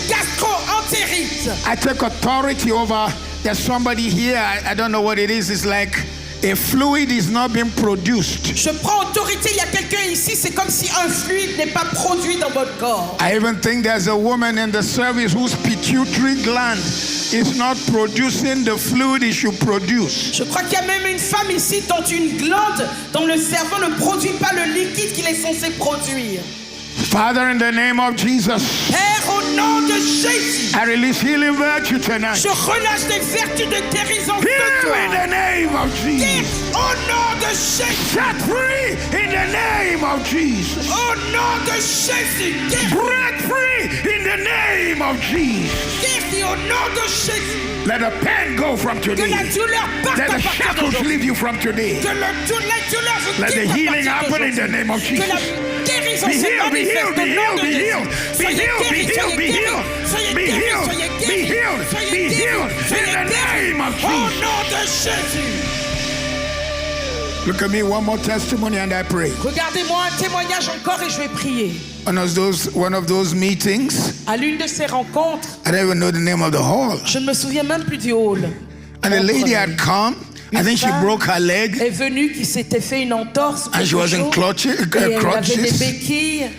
gastro-entérites. I take authority over, there's somebody here, I don't know what it is, it's like a fluid is not being produced. Je prends autorité, il y a quelqu'un ici, c'est comme si un fluide n'est pas produit dans votre corps. I even think there's a woman in the service whose pituitary gland is not producing the fluid it should produce. Je crois qu'il y a même une femme ici dont une glande dans le cerveau ne produit pas le liquide qu'il est censé produire. Father, in the name of Jesus, Père, au nom de Jésus, I release healing virtue tonight. je relâche des vertus de guérison Heal de in toi. the name of Jesus. Au nom de Jésus, Set free in the name of Jesus. au nom de Jésus, Break free in the name of Jesus. guéris au nom de Jésus. Let the pain go from Que today. la douleur parte Let à the partir shackles d'aujourd'hui. leave you from today. Que la douleur vous Let quitte the à healing partir happen in the name of d'aujourd'hui. Que la Jesus. guérison Be se healed, be manifeste healed, au be nom healed, de be Jésus. healed, be Soyez healed, be guéris, healed, soyez be guéris, healed, soyez be guéris, healed, soyez be guéris, healed, soyez be guéris, healed soyez in the guéris. name of Au Jesus. nom de Jésus. Look at me, one more testimony and I pray. Regardez-moi un témoignage encore et je vais prier. One of those meetings, À l'une de ces rencontres, I don't even know the name of the hall. je ne me souviens même plus du hall, And a lady had come. I think she broke her leg est venue qui s'était fait une entorse. and she was in et elle avait des crutches. béquilles.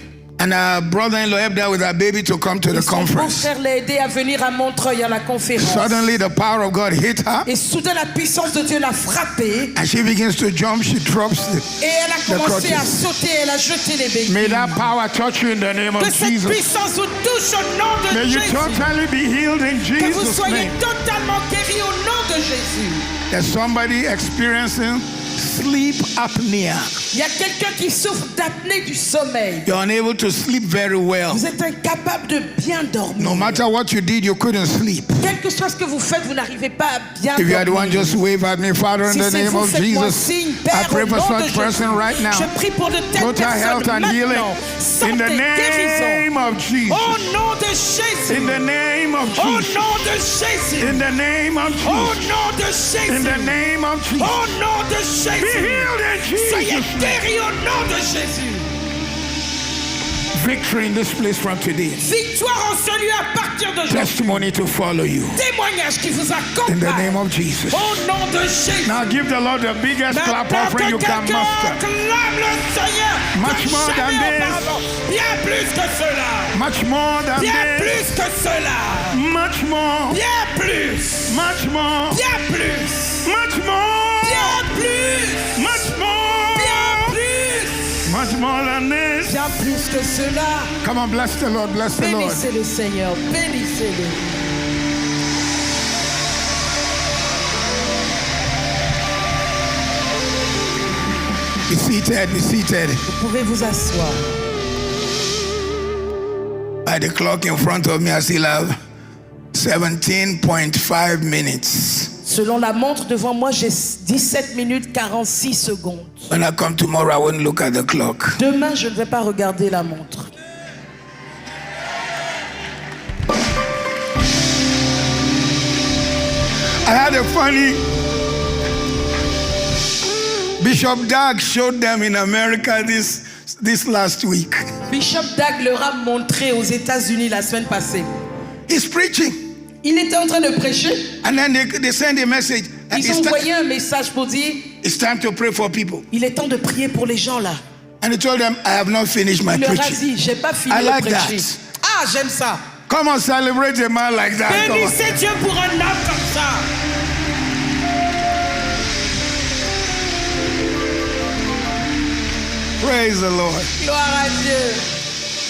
And her brother-in-law helped her with her baby to come to the Et son conference. beau-frère l'a aidé à venir à Montreuil à la conférence. Suddenly, the power of God hit her, Et soudain, la puissance de Dieu l'a frappée. and she begins to jump. She drops Et elle a commencé à crutches. sauter. Elle a jeté les béquilles. May that power touch you in the name of Que cette Jesus. puissance vous touche au nom de May you Jésus. totally be healed in Que vous Jesus' soyez name. totalement guéris au nom de Jésus. There's somebody experiencing sleep apnea. Il y a quelqu'un qui souffre d'apnée du sommeil. You're unable to sleep very well. Vous êtes incapable de bien dormir. No matter what you did, you couldn't sleep. Quel que soit ce que vous faites, vous n'arrivez pas à bien If you are the one, dormir. just wave at me, Father, in Si the c'est name vous, of faites-moi Jesus. signe, I Père, pray au for nom de such person Jésus. right now. Je prie pour de telles Total health personnes and healing maintenant. in the Santé, guérison. name of Jesus. Au nom de Jésus. In the name of Au Jesus. nom de Jésus. In the name of Au Jesus. nom de Jésus. In the name of Jesus. Au nom de Be Jésus. healed in Soyez Jesus' name. guéris au nom de Jésus. Victory in this place from today. Victoire en ce lieu à partir de aujourd'hui. Testimony to follow you. Témoignage qui vous In the accompagne. name of Jesus. Au nom de Jésus. Now give the Lord the biggest clap Maintenant offering que you can quelqu'un muster. acclame le Seigneur Much comme more than jamais this. auparavant. Bien plus que cela. Much more than Bien this. plus que cela. Much more. Bien plus. Much more. Bien plus. Much more. Bien plus. Much more. Bien plus. Much more than this. Bien plus que cela. Come on, bless the Lord, bless the Lord. Bénissez le Seigneur. Bénissez-le. Be seated, be seated. Vous pouvez vous asseoir. By the clock in front of me, I still have 17.5 minutes. Selon la montre devant moi, j'ai 17 minutes 46 secondes. When I come tomorrow, I won't look at the clock. Demain, je ne vais pas regarder la montre. I had a funny Bishop Doug showed them in America this last week. Bishop Dag leur a montré aux États-Unis la semaine passée. He's preaching, Il était en train de prêcher. and then they send a message. Ils ont envoyé un message pour dire It's time to pray for people. il est temps de prier pour les gens là. And he told them, I have not finished my Il leur a preaching. dit j'ai pas fini I de like prêcher. that. Ah, j'aime ça. Come on, celebrate a man like that. Come on. Bénissez Dieu pour un homme comme ça. Praise the Lord. Gloire à Dieu.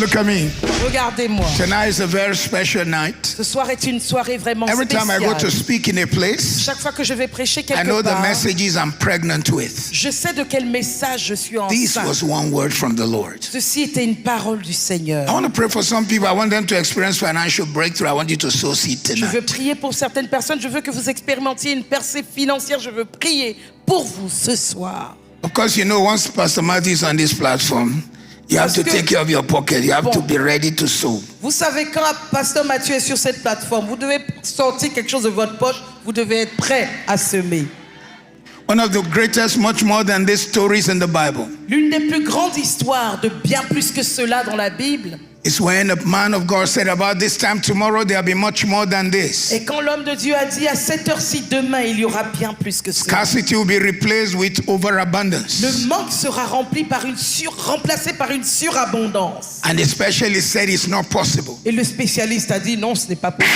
Look at me. Regardez-moi. Tonight is a very special night. Ce soir est une soirée vraiment Every time I go to spéciale. speak in a place, Chaque fois que je vais prêcher I know quelque the part, messages I'm pregnant with. je sais de quel message je suis This enceinte. was one word from the Lord. Ceci était une parole du Seigneur. I want to pray for some people. I want them to experience financial breakthrough. I want you to sow seed Je veux tonight. prier pour certaines personnes. Je veux que vous expérimentiez une percée financière. Je veux prier pour vous ce soir. Of course, you know, once Pastor Matthew is on this platform, you have to Parce que- take care of your pocket. You have to Bon. be ready to sow. Vous savez, quand Pasteur Mathieu est sur cette plateforme, vous devez sortir quelque chose de votre poche. Vous devez être prêt à semer. One of the greatest, much more than these stories in the Bible, L'une des plus grandes histoires de bien plus que cela dans la Bible is when a man of God said, about this time tomorrow, there'll be much more than this. est quand l'homme de Dieu a dit à cette heure-ci demain, il y aura bien plus que cela. Scarcity will be replaced with overabundance. Le manque sera remplacé par une surabondance. And especially said it's not possible. Et le spécialiste a dit non, ce n'est pas possible.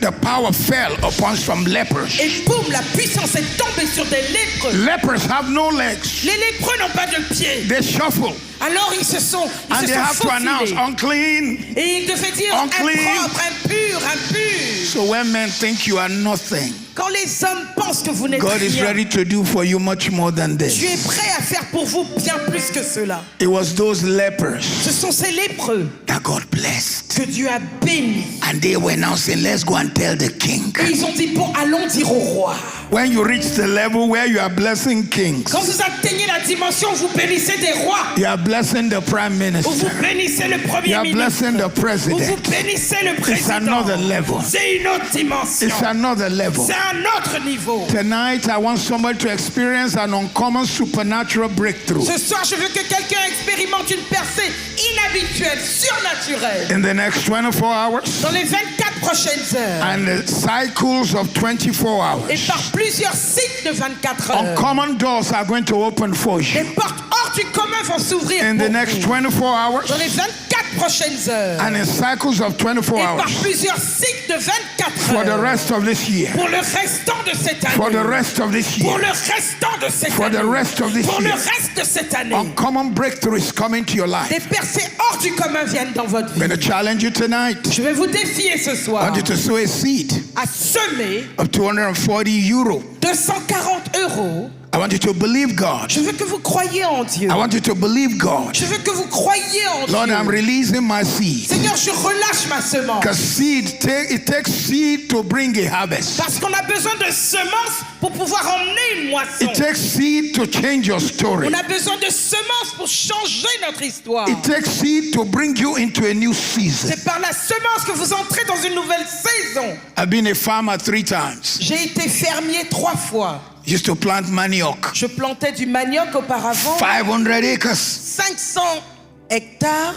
The power fell upon some lepers. Et boum, la puissance est tombée sur des lépreux. Lepers have no legs. Les lépreux n'ont pas de pieds. They shuffle. Alors ils se sont And they have to announce faufilés. unclean. Et ils devaient dire Unclean. impropre, impur, impur. So when men think you are nothing, Quand les hommes pensent que vous n'êtes God is rien, ready to do for you much more than Dieu this. est prêt à faire pour vous bien plus que cela. It was those lepers Ce sont ces lépreux that God blessed. que Dieu a bénis. And they were now saying, let's go and tell the king. Et ils ont dit, bon, allons dire au roi. When you reach the level where you are blessing kings, Quand vous atteignez la dimension où vous bénissez des rois, you are blessing the prime où minister, vous bénissez le you premier are ministre, blessing the où vous president. bénissez le It's président, another level. c'est une autre dimension. It's another level. C'est un autre niveau. Tonight, I want somebody to experience an uncommon supernatural breakthrough. Ce soir, je veux que quelqu'un expérimente une percée inhabituelle, surnaturelle, In the next 24 hours dans les 24 prochaines heures and the cycles of 24 et hours. par plusieurs cycles de 24 heures. Uncommon doors are going to open for Les you portes hors du commun vont s'ouvrir in pour the next vous. 24 hours Dans les 24 prochaines heures and in cycles of 24 et par hours plusieurs cycles de 24 for the heures rest of this year. pour le restant de cette For the année. rest of this Pour year. le restant de cette For the année. rest of this Pour le year. reste de cette année. Uncommon breakthrough is coming to your life. Des percées hors du commun viennent dans votre I'm vie. going to challenge you tonight. Je vais vous défier ce I soir want you to sow a seed à semer of 240 euro. 240 €. I want you to believe God. Je veux que vous croyiez en Dieu. I want you to believe God. Je veux que vous croyiez en Lord, I'm Dieu. releasing my seed. Seigneur, je relâche ma semence. Because it takes seed to bring a harvest. Parce qu'on a besoin de semences pour pouvoir emmener une moisson. It takes seed to change your story. On a besoin de semences pour changer notre histoire. It takes seed to bring you into a new season. C'est par la semence que vous entrez dans une nouvelle saison. I've been a farmer 3 times. J'ai été fermier 3 fois. Used to plant manioc. Je plantais du manioc auparavant. 500 acres. 500 hectares.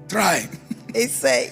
Try. Essaye.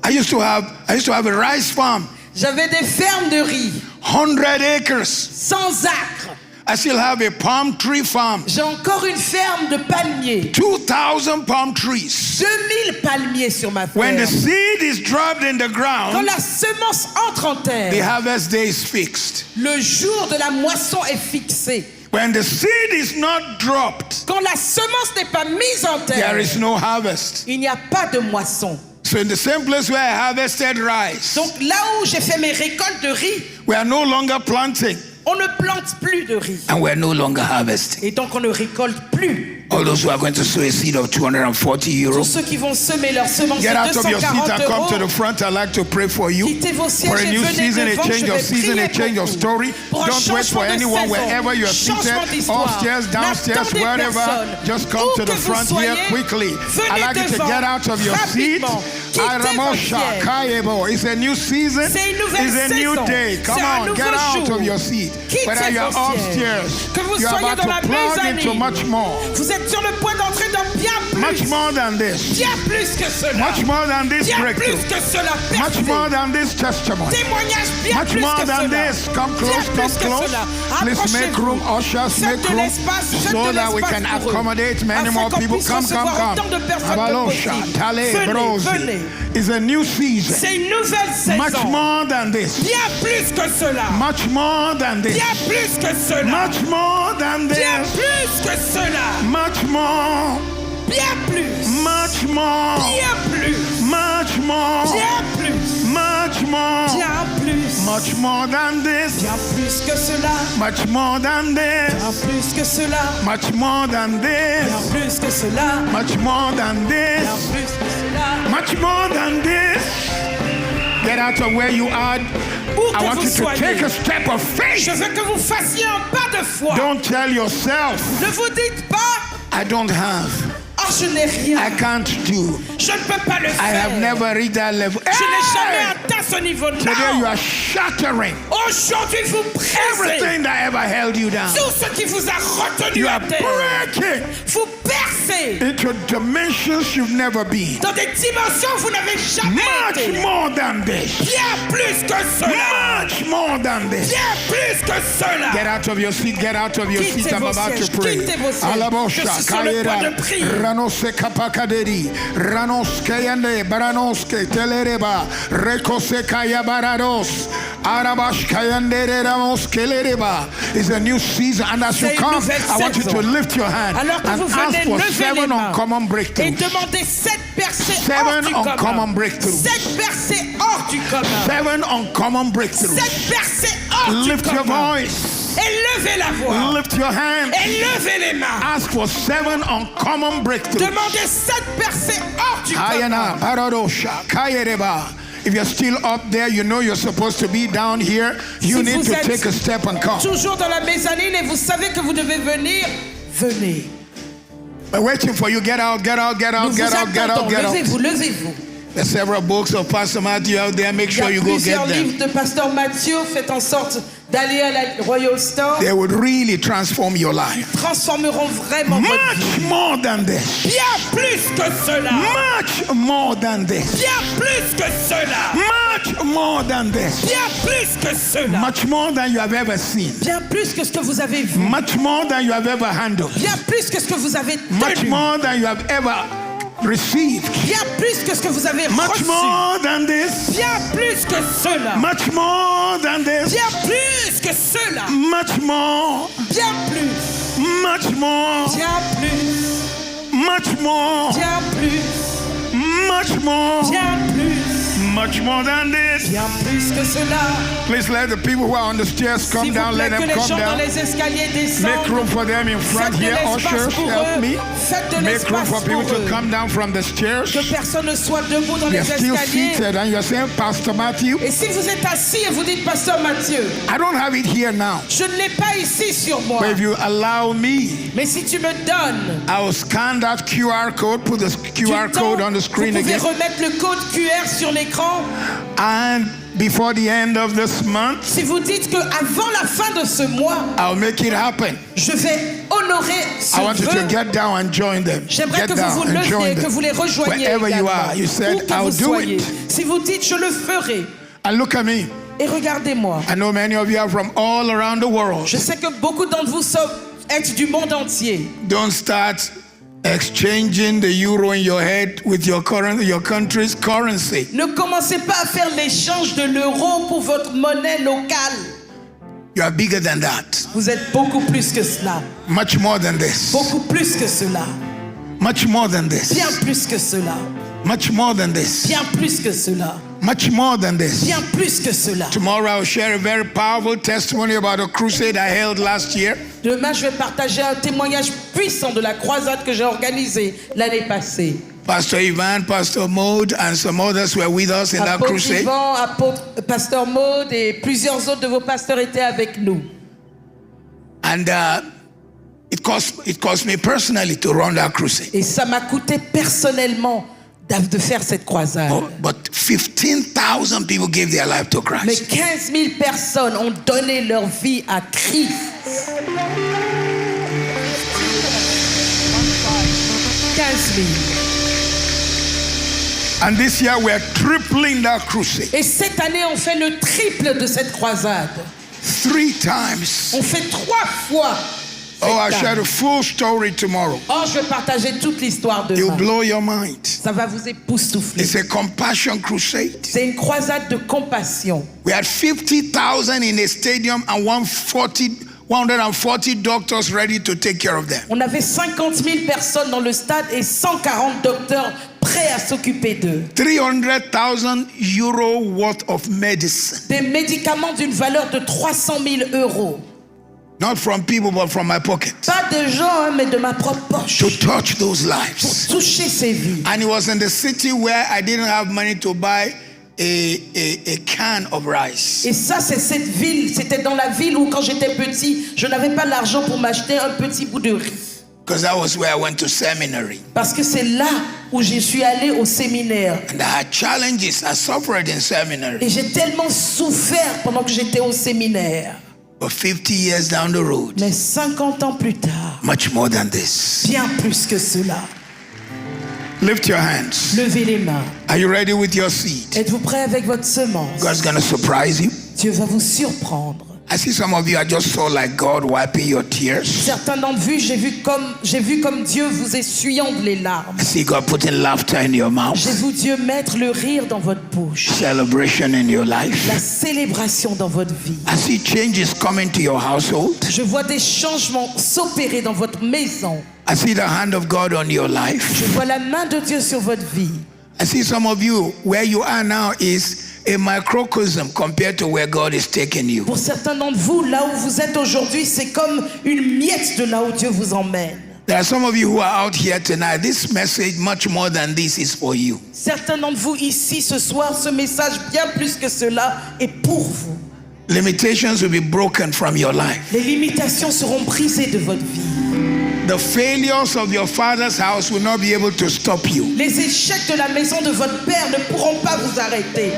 I used to have a rice farm. J'avais des fermes de riz. 100 acres. 100 acres. I still have a palm tree farm. J'ai encore une ferme de palmiers. 2,000 palm trees. 2000 palmiers sur ma When the ferme. seed is dropped in the Quand ground, la semence entre en the terre, harvest day is fixed. le jour de la moisson est fixé. When the seed is not dropped, Quand la semence n'est pas mise en terre, there is no harvest. il n'y a pas de moisson. So in the same place where I harvested rice, Donc là où j'ai fait mes récoltes de riz, we are no longer planting on ne plante plus de riz. and we are no longer harvesting. Et donc on ne récolte plus. All those who are going to sow a seed of 240 Pour euros, ceux qui vont semer leur semence de get out of your seat 240 and come to the €, front. I'd like to pray for you. quittez vos For sièges a et new venez season, a devant, change je of vais season, a prier change pour of vous. story. Pour un Don't wait for changement de anyone saison, wherever you are changement seated, d'histoire. upstairs, downstairs, N'attendez wherever. personne. Just come Où to the que vous front here soyez, quickly. venez I'd like you to devant, get out of your seat. rapidement. Quittez votre siège. It's a new season. C'est une nouvelle It's a new saison. day. Come C'est un on, nouveau get out jour. of your seat. Quittez Whether you're vos sièges. upstairs, Que vous you're soyez about dans la to plug into mezzanine. much more. Vous êtes sur le point d'entrer dans bien Much plus. more than this. Bien plus que cela. Much more than this Bien breakthrough. plus que cela. Much Percée. more than this testimony. Témoignage bien Much plus more que than cela. this. Come Bien close, plus come que close. cela. Please make room, ushers, Faites make de room l'espace, faites so de that we l'espace can pour eux. accommodate many Afin more qu'on people. puisse Come, recevoir come, autant de come. personnes que Abalosha, possible. Tale, Venez, Brosi. venez. It's a new season. C'est une nouvelle saison. Much more than this. Bien plus que cela. Much more than this. Bien plus que cela. Much more than Bien this. plus que cela. Much more. Bien plus. Much more. Bien plus. Much more. Bien plus. Much more. Bien plus. Much more than this. Bien plus que cela. Much more than this. Bien plus que cela. Much more than Bien this. plus que cela. Much more than Bien this. plus que cela. Much more than this. Get out of where you are. Où I que want vous you to soyez. take a step of Je faith. veux que vous fassiez un pas de foi. Don't tell yourself, Ne vous dites pas, I don't have, oh je n'ai rien. I can't do. Je ne peux pas le I faire. have never reached that level. Je n'ai jamais Hey! atteint ce niveau-là. Today you are shattering Aujourd'hui, vous brisez everything that ever held you down. tout ce qui vous a retenu You à are terre. breaking Vous percez into dimensions you've never been. dans des dimensions où vous n'avez jamais Much été. more than this. Bien plus que cela. Much more than this. Bien plus que cela. Get out of your seat, get out of your Quittez seat. I'm vos about to sièges, pray. quittez vos sièges. Alabosha, Je suis sur le point Kaira, de prier. Ranose Kapakaderi, Ranoske Yande, Baranoske, Telereba, Rekose Kaya Barados, It's a new season, and as you C'est une come, nouvelle I want you to saison. lift your hand Alors que and vous ask venez for lever 7 les mains uncommon et breakthroughs. demandez 7 percées 7 hors du uncommon commun. breakthroughs. 7 percées hors du commun. 7 uncommon breakthroughs. 7 percées hors du Lift your commun. voice. Et levez la voix. Lift your hand. Et levez les mains. Ask for 7 uncommon breakthroughs. Demandez 7 percées hors du Ayana, commun. Paradosha, Kayereba. If you're still up there, you know you're supposed to be down here. You Si need vous to êtes take a step and come. Toujours dans la mezzanine et vous savez que vous devez venir, venez. We're waiting for you. Get out, get out, get Nous out, vous get out, get attendons. out, get out. Levez-vous, levez-vous. There's several books of Pastor Matthew out there. Make Il y a sure you go get plusieurs them. livres de Pasteur Mathieu. Faites en sorte d'aller à la Royal Store. They would really transform your life. Transformeront vraiment votre vie. Much more than this. Bien plus que cela. Much more than this. Bien plus que cela. Much more than this. Bien plus que cela. Much more than you have ever seen. Bien plus que ce que vous avez vu. Much more than you have ever handled. Bien plus que ce que vous avez Much tenu. more than you have ever received. Bien plus que ce que vous avez Much reçu. more than this. Bien plus que cela. Much more than this. Bien plus que cela. Much more. Bien plus. Much more. Bien plus. Much more. Bien plus. Much more. Bien plus. Much more than this. Bien plus que cela. Please let the people who are on the stairs come S'il vous down. plaît, Let que them les come gens dans down. les escaliers Make descendent. room for them in front Faites de here. l'espace Ushers, pour help eux. me. Faites de Make room l'espace for people pour to eux. come down from the stairs. Que personne ne soit debout dans You're les still escaliers. seated and you're saying, Pastor Matthew, Et si vous êtes assis et vous dites, Pasteur Mathieu, I don't have it here now. je ne l'ai pas ici sur moi. But if you allow me, Mais si tu me donnes I will scan that QR code, put the du QR temps, code on the vous screen pouvez again. remettre le code QR sur l'écran. And before the end of this month, Si vous dites qu'avant la fin de ce mois, I'll make it happen. je vais honorer ce I want you to vœu, get down and join them. j'aimerais Get que vous vous down and join leviez, que them. vous les rejoigniez Wherever you également. are, you Où said, que I'll vous do soyez. it. Si vous dites, je le ferai. And look at me. Et regardez-moi. I know many of you are from all around the world. Je sais que beaucoup d'entre vous êtes du monde entier. Don't start exchanging the euro in your head with your country's currency. Ne commencez pas à faire l'échange de l'euro pour votre monnaie locale. You are bigger than that. Vous êtes beaucoup plus que cela. Much more than this. Beaucoup plus que cela. Much more than this. Bien plus que cela. Much more than this. Bien plus que cela. Much more than this. Bien plus que cela. Tomorrow I'll share a very powerful testimony about a crusade I held last year. Demain, je vais partager un témoignage puissant de la croisade que j'ai organisée l'année passée. Pastor Ivan, Pastor Maud, and some others were with us in that Apôtre crusade. Yvan, Pasteur Maud et plusieurs autres de vos pasteurs étaient avec nous. And it cost me personally to run that crusade. Et ça m'a coûté personnellement de faire cette croisade. Oh, but 15,000 people gave their life to Mais Christ. 15 000 personnes ont donné leur vie à Christ. 15 000. And this year we're tripling that crusade. Et cette année, on fait le triple de cette croisade. 3 times. On fait 3 fois. Oh, I'll cette share date. the full story tomorrow. Oh, je vais partager toute l'histoire It will demain. blow your mind. Ça va vous époustoufler. It's a compassion crusade. C'est une croisade de compassion. We had 50,000 in a stadium and 140 doctors ready to take care of them. On avait 50 000 personnes dans le stade et 140 docteurs prêts à s'occuper d'eux. 300,000 euro worth of medicine. Des médicaments d'une valeur de 300 000 euros. Not from people, but from my pocket. Pas de gens, hein, mais de ma propre poche. To touch those Pour lives. toucher ces vies. And it was in the city where I didn't have money to buy a can of rice. Et ça, c'est cette ville. C'était dans la ville où, quand j'étais petit, je n'avais pas l'argent pour m'acheter un petit bout de riz. Because that was where I went to seminary. Parce que c'est là où je suis allé au séminaire. And I had challenges. I suffered in seminary. Et j'ai tellement souffert pendant que j'étais au séminaire. But 50 years down the road, Mais 50 ans plus tard, much more than this. bien plus que cela. Lift your hands. Levez les mains. Are you ready with your seed? Êtes-vous prêt avec votre semence? God's going to surprise you. Dieu va vous surprendre. I see some of you are just so like God wiping your tears. Certains d'entre vous, j'ai vu comme Dieu vous essuyant les larmes. I see God putting laughter in your mouth. J'ai vu Dieu mettre le rire dans votre bouche. Celebration in your life. La célébration dans votre vie. I see changes coming to your household. Je vois des changements s'opérer dans votre maison. I see the hand of God on your life. Je vois la main de Dieu sur votre vie. I see some of you, where you are now is a microcosm compared to where God is taking you. Pour certains d'entre vous, là où vous êtes aujourd'hui, c'est comme une miette de là où Dieu vous emmène. There are some of you who are out here tonight. This message, much more than this, is for you. Certains d'entre vous ici ce soir, ce message bien plus que cela est pour vous. Limitations will be broken from your life. Les limitations seront brisées de votre vie. The failures of your father's house will not be able to stop you. Les échecs de la maison de votre père ne pourront pas vous arrêter.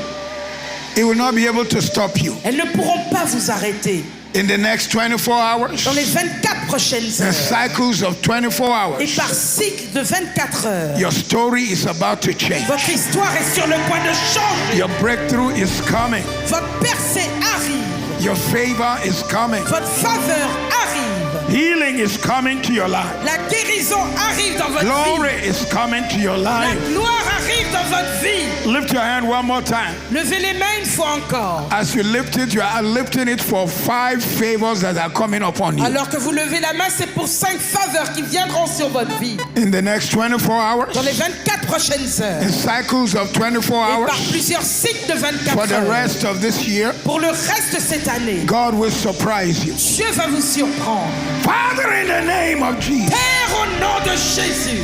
It will not be able to stop you. Elles ne pourront pas vous arrêter. In the next 24 hours, Dans les 24 prochaines the heures cycles of 24 hours, et par cycle de 24 heures, your story is about to change. votre histoire est sur le point de changer. Your breakthrough is coming. Votre percée arrive. Your favor is coming. Votre faveur arrive. Healing is coming to your life. La guérison arrive dans votre Glory vie. is coming to your La life. gloire arrive dans votre vie. Lift your hand one more time. Levez les mains une fois encore. As you lift it, you are lifting it for 5 favors that are coming upon you. Alors que vous levez la main, c'est pour 5 faveurs qui viendront sur votre vie. In the next 24 hours, Dans les 24 prochaines heures. in cycles of 24 Et par hours, plusieurs cycles de 24 for the heures. rest of this year, Pour le reste de cette année, God will surprise you. Dieu va vous surprendre. Father, in the name of Jesus. Père, au nom de Jésus.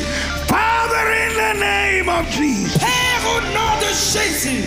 Father, in the name of Jesus. Père, au nom de Jésus.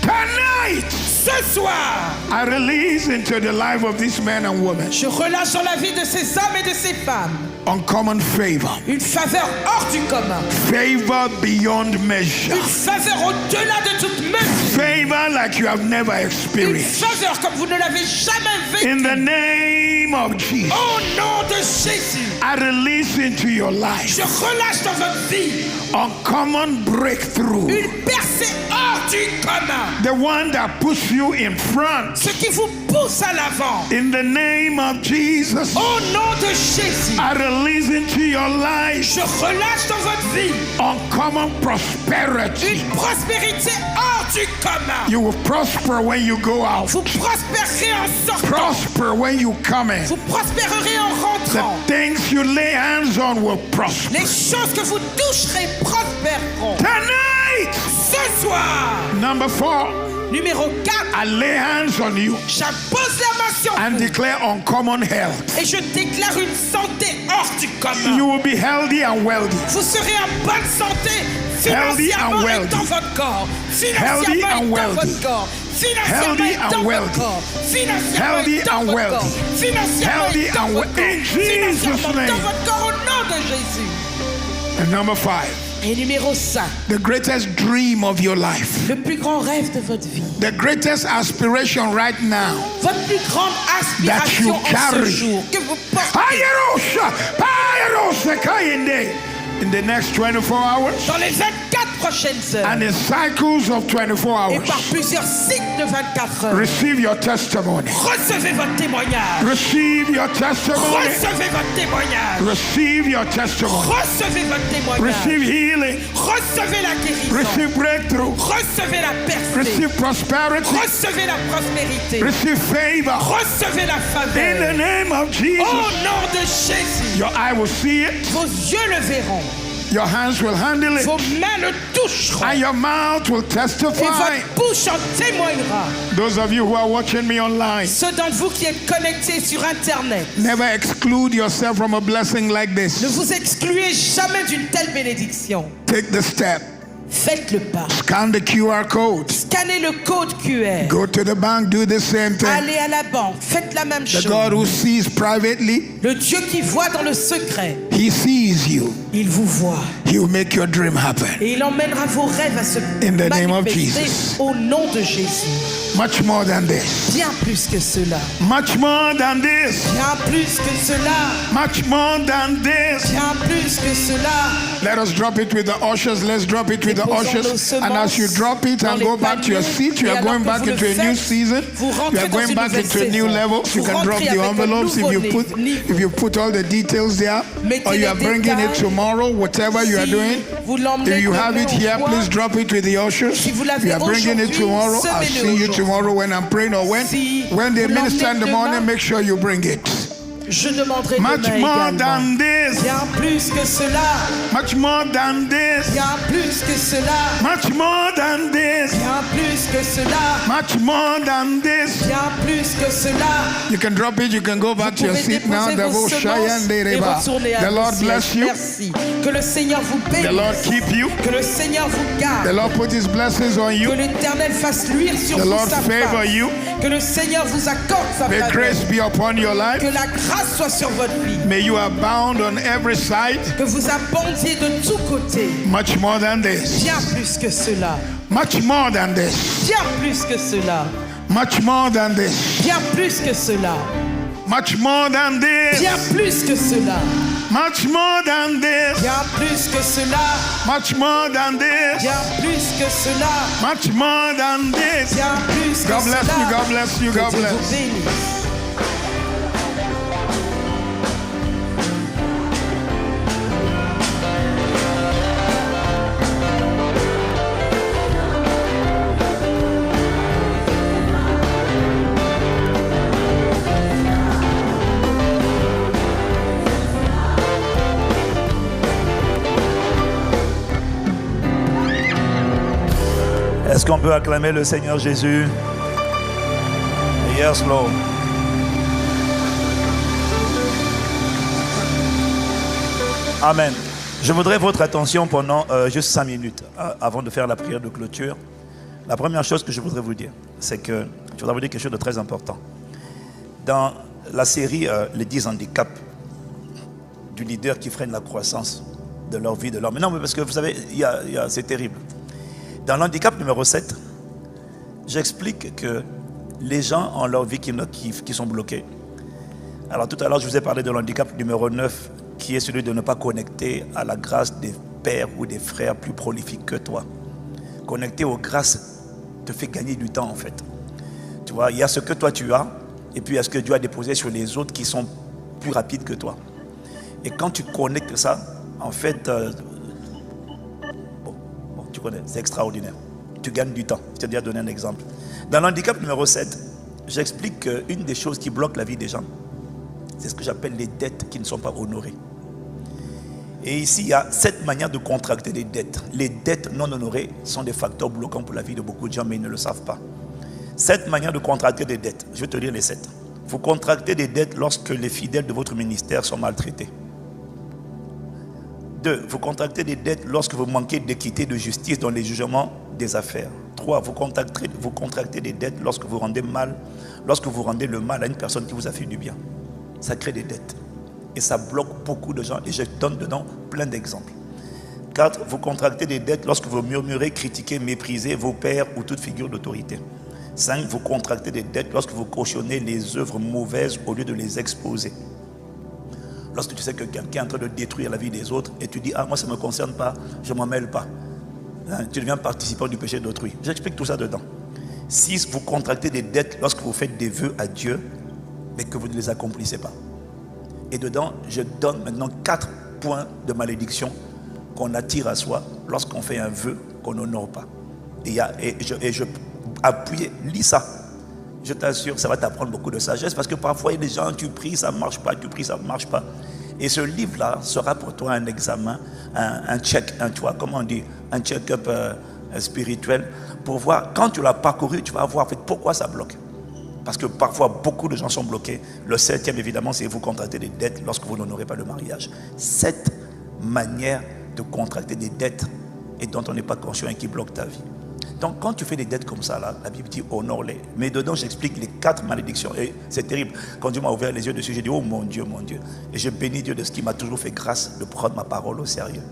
Tonight, Ce soir, I release into the life of these men and women je relâche dans la vie de ces hommes et de ces femmes uncommon favor. une faveur hors du commun. Favor beyond measure. Une faveur au-delà de toute mesure. Favor like you have never Une experienced. faveur comme vous ne l'avez jamais In the vécue. name of Jesus, Au nom de Jésus, I release into your life je relâche dans votre vie uncommon breakthrough. une percée hors du commun. The one that puts you in front. Ce qui vous pousse à l'avant. In the name of Jesus, Au nom de Jésus, I release into your life je relâche dans votre vie uncommon prosperity. une prospérité hors du commun. You will prosper when you go out. Vous prospérerez en sortant. Prosper when you come in. Vous prospérerez en The rentrant. things you lay hands on will prosper. Les choses que vous toucherez prospéreront. Tonight, Ce soir, number 4, numéro 4, I lay hands on you j'impose la main sur and vous declare uncommon health. et je déclare une santé hors du commun. You will be healthy and wealthy. Vous serez en bonne santé Healthy financièrement and et wealthy. dans votre corps. Healthy Financièrement and et dans wealthy. votre corps. Financièrement Healthy et and dans votre wealthy. corps. Financièrement Healthy et dans and votre wealthy. corps. Financièrement Healthy et dans and votre we- corps. in Jesus' Financièrement name. dans votre corps au nom de Jésus. And number 5, Et numéro 5, the greatest dream of your life. le plus grand rêve de votre vie. The greatest aspiration right now. Votre plus grande aspiration you en ce carry. jour que vous portez Hayarosha, Hayarosha, Kayende. In the next 24 hours dans les 24 prochaines heures and in cycles of 24 et hours, par plusieurs cycles de 24 heures. receive your testimony. Recevez votre témoignage. Receive your testimony. Recevez votre témoignage. Receive your testimony. Recevez votre témoignage. Receive healing. Recevez la guérison. Receive breakthrough. Recevez la percée. Receive prosperity. Recevez la prospérité. Receive favor. Recevez la In the faveur. name of Au Jesus, nom de Jésus, your eye will see it, vos yeux le verront. your hands will handle it, Vos mains le toucheront. and your mouth will Et testify. votre bouche en témoignera. Those of you who are watching me online, Ceux d'entre vous qui êtes connectés sur Internet, never exclude yourself from a blessing like ne this. vous excluez jamais d'une telle bénédiction. Take the step. Faites le pas. Scan the QR code. Scannez le code QR. Go to the bank, do the same thing. Allez à la banque. Faites la même The chose. God who sees privately, Le Dieu qui voit dans le secret, He sees you. Il vous voit. He will make your dream happen. Et il emmènera vos rêves à se In the name of manifester Jesus. au nom de Jésus. Much more than this. Bien plus que cela. Much more than this. Bien plus que cela. Much more than this. Bien plus que cela. Let us drop it with the ushers. Let's drop it with the ushers. And as you drop it and go back to your seat, you are going back into a new season. You are going back into a new level. You can drop the envelopes if you put all the details there, or you are bringing it tomorrow. Whatever you are doing, if you have it here, please drop it with the ushers. If you are bringing it tomorrow, I'll see you tomorrow when I'm praying, or when they minister in the morning. Make sure you bring it. Je demanderai Much demain more également. than this. Bien plus que cela. Much more than this. Bien plus que cela. Much more than this. Bien plus que cela. Much more than this. Bien plus que cela. You can drop it. You can go back to your Vous pouvez seat now. déposer vos semences et retourner à The vos Lord sièges. bless you. Merci. Que le Seigneur vous bénisse. The Lord keep you. Que le Seigneur vous The garde. Lord put His blessings on Que you. l'Éternel fasse luire sur The vous Lord sa favor face. you. Que le Seigneur vous accorde sa May faveur. grace be upon your life. Que la grâce soit sur votre vie. May you abound on every side. Que vous abondiez de tous côtés. Much more than this. Bien plus que cela. Much more than this. Bien plus que cela. Much more than this. Bien plus que cela. Much more than this. Bien plus que cela. Much more than this. Bien plus que cela. Much more than this. Bien plus que cela. Much more than this. Bien plus que God bless cela. you. God bless you. Que God Dieu vous bless. bénisse. Est-ce qu'on peut acclamer le Seigneur Jésus? Yes, Lord. Amen. Je voudrais votre attention pendant juste 5 minutes avant de faire la prière de clôture. La première chose que je voudrais vous dire, c'est que je voudrais vous dire quelque chose de très important. Dans la série Les 10 handicaps du leader qui freine la croissance de leur vie, de leur... Mais non, mais parce que vous savez, c'est terrible. Dans l'handicap numéro 7, j'explique que les gens ont leur vie qui sont bloqués. Alors tout à l'heure, je vous ai parlé de l'handicap numéro 9, qui est celui de ne pas connecter à la grâce des pères ou des frères plus prolifiques que toi. Connecter aux grâces te fait gagner du temps en fait. Tu vois, il y a ce que toi tu as, et puis il y a ce que Dieu a déposé sur les autres qui sont plus rapides que toi. Et quand tu connectes ça, en fait... tu connais, c'est extraordinaire. Tu gagnes du temps. Je t'ai déjà donné un exemple. Dans l'handicap numéro 7, j'explique qu'une des choses qui bloque la vie des gens, c'est ce que j'appelle les dettes qui ne sont pas honorées. Et ici, il y a 7 manières de contracter des dettes. Les dettes non honorées sont des facteurs bloquants pour la vie de beaucoup de gens, mais ils ne le savent pas. 7 manières de contracter des dettes. Je vais te lire les 7. Vous contractez des dettes lorsque les fidèles de votre ministère sont maltraités. 2. Vous contractez des dettes lorsque vous manquez d'équité, de justice dans les jugements des affaires. 3. Vous contractez des dettes lorsque vous rendez le mal à une personne qui vous a fait du bien. Ça crée des dettes. Et ça bloque beaucoup de gens. Et je donne dedans plein d'exemples. 4. Vous contractez des dettes lorsque vous murmurez, critiquez, méprisez vos pères ou toute figure d'autorité. 5. Vous contractez des dettes lorsque vous cautionnez les œuvres mauvaises au lieu de les exposer. Lorsque tu sais que quelqu'un est en train de détruire la vie des autres et tu dis « Ah, moi ça ne me concerne pas, je ne m'en mêle pas. » Tu deviens participant du péché d'autrui. J'explique tout ça dedans. 6. Vous contractez des dettes lorsque vous faites des vœux à Dieu mais que vous ne les accomplissez pas. Et dedans, je donne maintenant 4 points de malédiction qu'on attire à soi lorsqu'on fait un vœu qu'on n'honore pas. Et je appuie, lis ça. Je t'assure, ça va t'apprendre beaucoup de sagesse parce que parfois il y a des gens, tu pries, ça ne marche pas, tu pries, ça ne marche pas. Et ce livre-là sera pour toi un examen, un check, comment on dit, un check-up spirituel pour voir, quand tu l'as parcouru, tu vas voir en fait, pourquoi ça bloque. Parce que parfois beaucoup de gens sont bloqués. Le 7e évidemment, c'est vous contractez des dettes lorsque vous n'honorez pas le mariage. 7 manières de contracter des dettes et dont on n'est pas conscient et qui bloquent ta vie. Donc, quand tu fais des dettes comme ça, là, la Bible dit honore-les. Mais dedans, j'explique les 4 malédictions. Et c'est terrible. Quand Dieu m'a ouvert les yeux dessus, j'ai dit, oh mon Dieu, mon Dieu. Et je bénis Dieu de ce qui m'a toujours fait grâce de prendre ma parole au sérieux.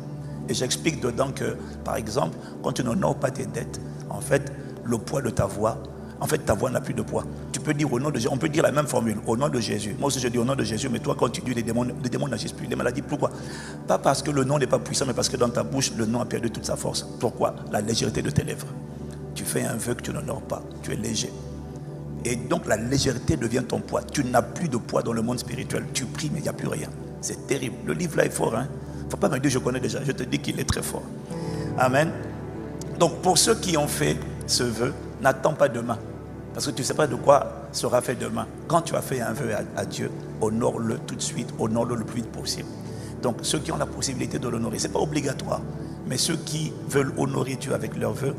Et j'explique dedans que, par exemple, quand tu n'honores pas tes dettes, en fait, le poids de ta voix, en fait, ta voix n'a plus de poids. Tu peux dire au nom de Jésus, on peut dire la même formule, au nom de Jésus. Moi aussi, je dis au nom de Jésus, mais toi, quand tu dis les démons n'agissent plus, les maladies, pourquoi? Pas parce que le nom n'est pas puissant, mais parce que dans ta bouche, le nom a perdu toute sa force. Pourquoi? La légèreté de tes lèvres. Tu fais un vœu que tu n'honores pas, tu es léger. Et donc, la légèreté devient ton poids. Tu n'as plus de poids dans le monde spirituel. Tu pries, mais il n'y a plus rien. C'est terrible. Le livre là est fort, hein. Il ne faut pas me dire, je connais déjà. Je te dis qu'il est très fort. Amen. Donc, pour ceux qui ont fait ce vœu, n'attends pas demain. Parce que tu ne sais pas de quoi sera fait demain. Quand tu as fait un vœu à Dieu, honore-le tout de suite, honore-le le plus vite possible. Donc, ceux qui ont la possibilité de l'honorer, ce n'est pas obligatoire. Mais ceux qui veulent honorer Dieu avec leur vœu,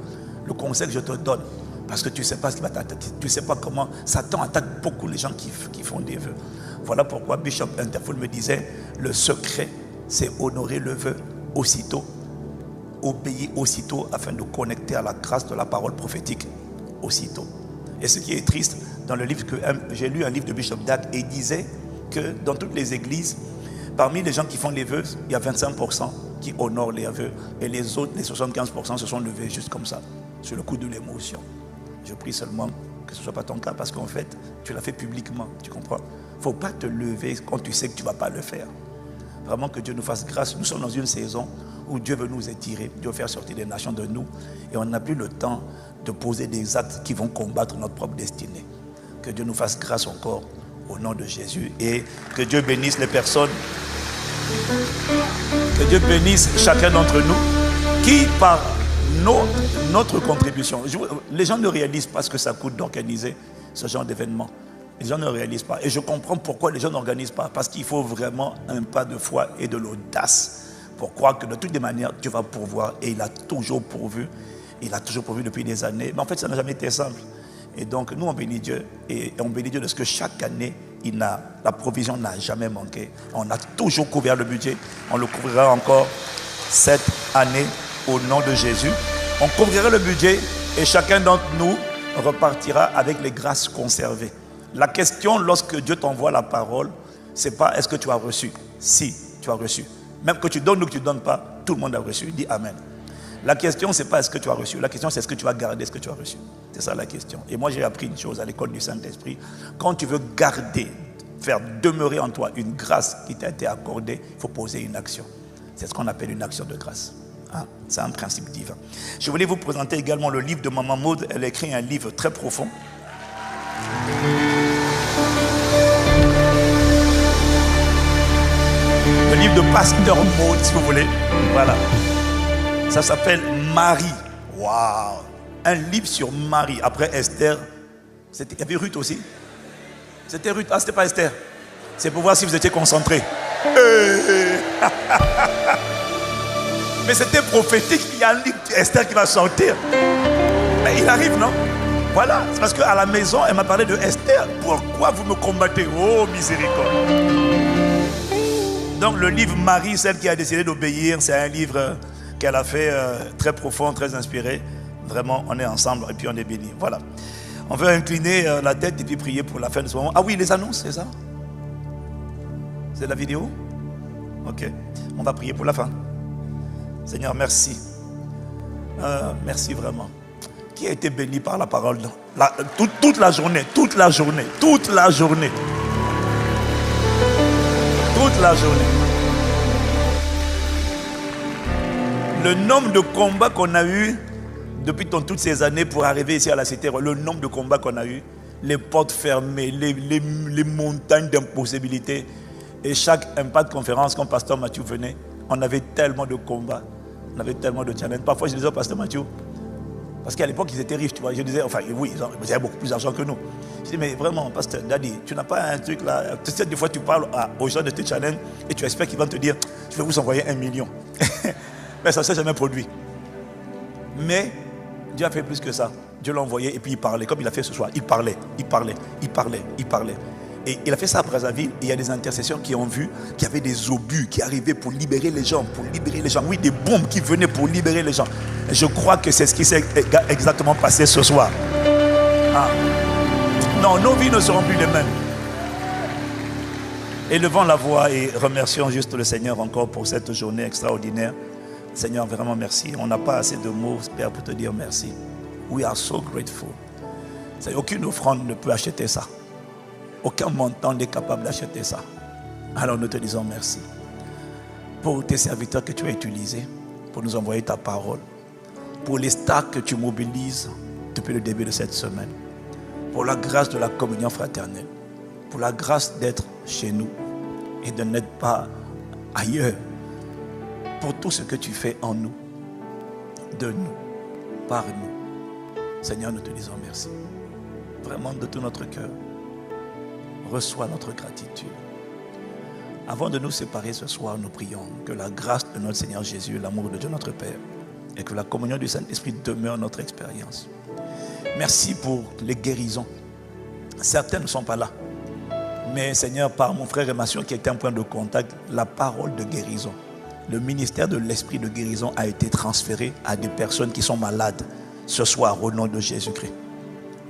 le conseil que je te donne, parce que tu ne sais pas ce qui va t'attaquer, tu ne sais pas comment, Satan attaque beaucoup les gens qui font des vœux. Voilà pourquoi Bishop Interful me disait, le secret, c'est honorer le vœu aussitôt, obéir aussitôt afin de connecter à la grâce de la parole prophétique aussitôt. Et ce qui est triste, dans le livre que j'ai lu, un livre de Bishop Dag, et il disait que dans toutes les églises, parmi les gens qui font les vœux, il y a 25% qui honorent les vœux, et les autres, les 75% se sont levés juste comme ça, sur le coup de l'émotion. Je prie seulement que ce ne soit pas ton cas, parce qu'en fait, tu l'as fait publiquement, tu comprends? Il ne faut pas te lever quand tu sais que tu ne vas pas le faire. Vraiment que Dieu nous fasse grâce. Nous sommes dans une saison où Dieu veut nous étirer, Dieu veut faire sortir des nations de nous, et on n'a plus le temps de poser des actes qui vont combattre notre propre destinée. Que Dieu nous fasse grâce encore au nom de Jésus, et que Dieu bénisse les personnes, que Dieu bénisse chacun d'entre nous qui, par notre contribution, les gens ne réalisent pas ce que ça coûte d'organiser ce genre d'événement. Les gens ne réalisent pas. Et je comprends pourquoi les gens n'organisent pas. Parce qu'il faut vraiment un pas de foi et de l'audace pour croire que de toutes les manières, Dieu va pourvoir. Et il a toujours pourvu. Il a toujours pourvu depuis des années. Mais en fait, ça n'a jamais été simple. Et donc, nous, on bénit Dieu. Et on bénit Dieu de ce que chaque année, la provision n'a jamais manqué. On a toujours couvert le budget. On le couvrira encore cette année au nom de Jésus. On couvrira le budget et chacun d'entre nous repartira avec les grâces conservées. La question, lorsque Dieu t'envoie la parole, c'est pas est-ce que tu as reçu? Si, tu as reçu. Même que tu donnes ou que tu ne donnes pas, tout le monde a reçu. Dis Amen. La question, c'est pas est-ce que tu as reçu. La question, c'est est-ce que tu vas garder ce que tu as reçu. C'est ça la question. Et moi, j'ai appris une chose à l'école du Saint-Esprit. Quand tu veux garder, faire demeurer en toi une grâce qui t'a été accordée, il faut poser une action. C'est ce qu'on appelle une action de grâce. Hein? C'est un principe divin. Je voulais vous présenter également le livre de Maman Maud. Elle a écrit un livre très profond. Le livre de Pasteur Maud, si vous voulez. Voilà. Ça s'appelle Marie. Waouh! Un livre sur Marie. Après Esther, il y avait Ruth aussi. C'était Ruth. Ah, c'était pas Esther. C'est pour voir si vous étiez concentrés. Mais c'était prophétique. Il y a un livre d'Esther qui va sortir. Mais il arrive, non? Voilà. C'est parce qu'à la maison, elle m'a parlé de Esther. Pourquoi vous me combattez? Oh, miséricorde. Donc le livre Marie, celle qui a décidé d'obéir, c'est un livre qu'elle a fait très profond, très inspiré. Vraiment, on est ensemble et puis on est bénis. Voilà. On veut incliner la tête et puis prier pour la fin de ce moment. Ah oui, les annonces, c'est ça? C'est la vidéo? Ok. On va prier pour la fin. Seigneur, merci. Merci vraiment. Qui a été béni par la parole toute la journée, toute la journée, toute la journée. Toute la journée. Le nombre de combats qu'on a eu depuis toutes ces années pour arriver ici à la cité, le nombre de combats qu'on a eu, les portes fermées, les montagnes d'impossibilités. Et chaque impact conférence, quand Pasteur Mathieu venait, on avait tellement de combats, on avait tellement de challenges. Parfois, je disais au Pasteur Mathieu, parce qu'à l'époque, ils étaient riches, tu vois. Je disais, enfin, oui, ils avaient beaucoup plus d'argent que nous. Je dis, mais vraiment, Pasteur Daddy, tu n'as pas un truc là. Tu sais, des fois, tu parles aux gens de tes challenges et tu espères qu'ils vont te dire, je vais vous envoyer 1 million. Mais ça ne s'est jamais produit. Mais Dieu a fait plus que ça. Dieu l'a envoyé et puis il parlait, comme il a fait ce soir. Il parlait. Et il a fait ça à Brazzaville. Et il y a des intercessions qui ont vu qu'il y avait des obus qui arrivaient pour libérer les gens. Oui, des bombes qui venaient pour libérer les gens. Et je crois que c'est ce qui s'est exactement passé ce soir. Ah. Non, nos vies ne seront plus les mêmes. Élevons la voix et remercions juste le Seigneur encore pour cette journée extraordinaire. Seigneur, vraiment merci. On n'a pas assez de mots, Père, pour te dire merci. We are so grateful. Aucune offrande ne peut acheter ça. Aucun montant n'est capable d'acheter ça. Alors nous te disons merci pour tes serviteurs que tu as utilisés pour nous envoyer ta parole, pour les stars que tu mobilises depuis le début de cette semaine, pour la grâce de la communion fraternelle, pour la grâce d'être chez nous et de n'être pas ailleurs, pour tout ce que tu fais en nous, de nous, par nous. Seigneur, nous te disons merci. Vraiment de tout notre cœur. Reçois notre gratitude. Avant de nous séparer ce soir, nous prions que la grâce de notre Seigneur Jésus, l'amour de Dieu notre Père et que la communion du Saint-Esprit demeure notre expérience. Merci pour les guérisons. Certaines ne sont pas là. Mais Seigneur, par mon frère et ma soeur qui était en point de contact, la parole de guérison, le ministère de l'Esprit de guérison a été transféré à des personnes qui sont malades ce soir au nom de Jésus-Christ.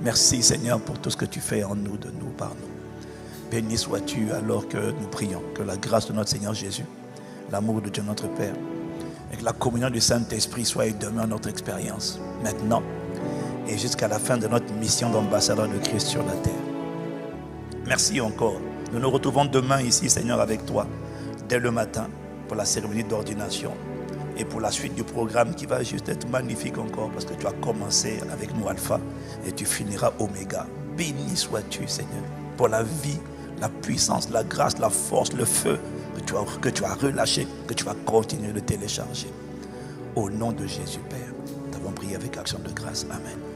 Merci Seigneur pour tout ce que tu fais en nous, de nous, par nous. Béni sois-tu alors que nous prions que la grâce de notre Seigneur Jésus, l'amour de Dieu notre Père et que la communion du Saint-Esprit soit et demeure notre expérience maintenant et jusqu'à la fin de notre mission d'ambassadeur de Christ sur la terre. Merci encore. Nous nous retrouvons demain ici, Seigneur, avec toi, dès le matin, pour la cérémonie d'ordination et pour la suite du programme qui va juste être magnifique encore parce que tu as commencé avec nous Alpha et tu finiras Oméga. Béni sois-tu, Seigneur, pour la vie, la puissance, la grâce, la force, le feu que tu as relâché, que tu vas continuer de télécharger. Au nom de Jésus, Père, nous avons prié avec action de grâce. Amen.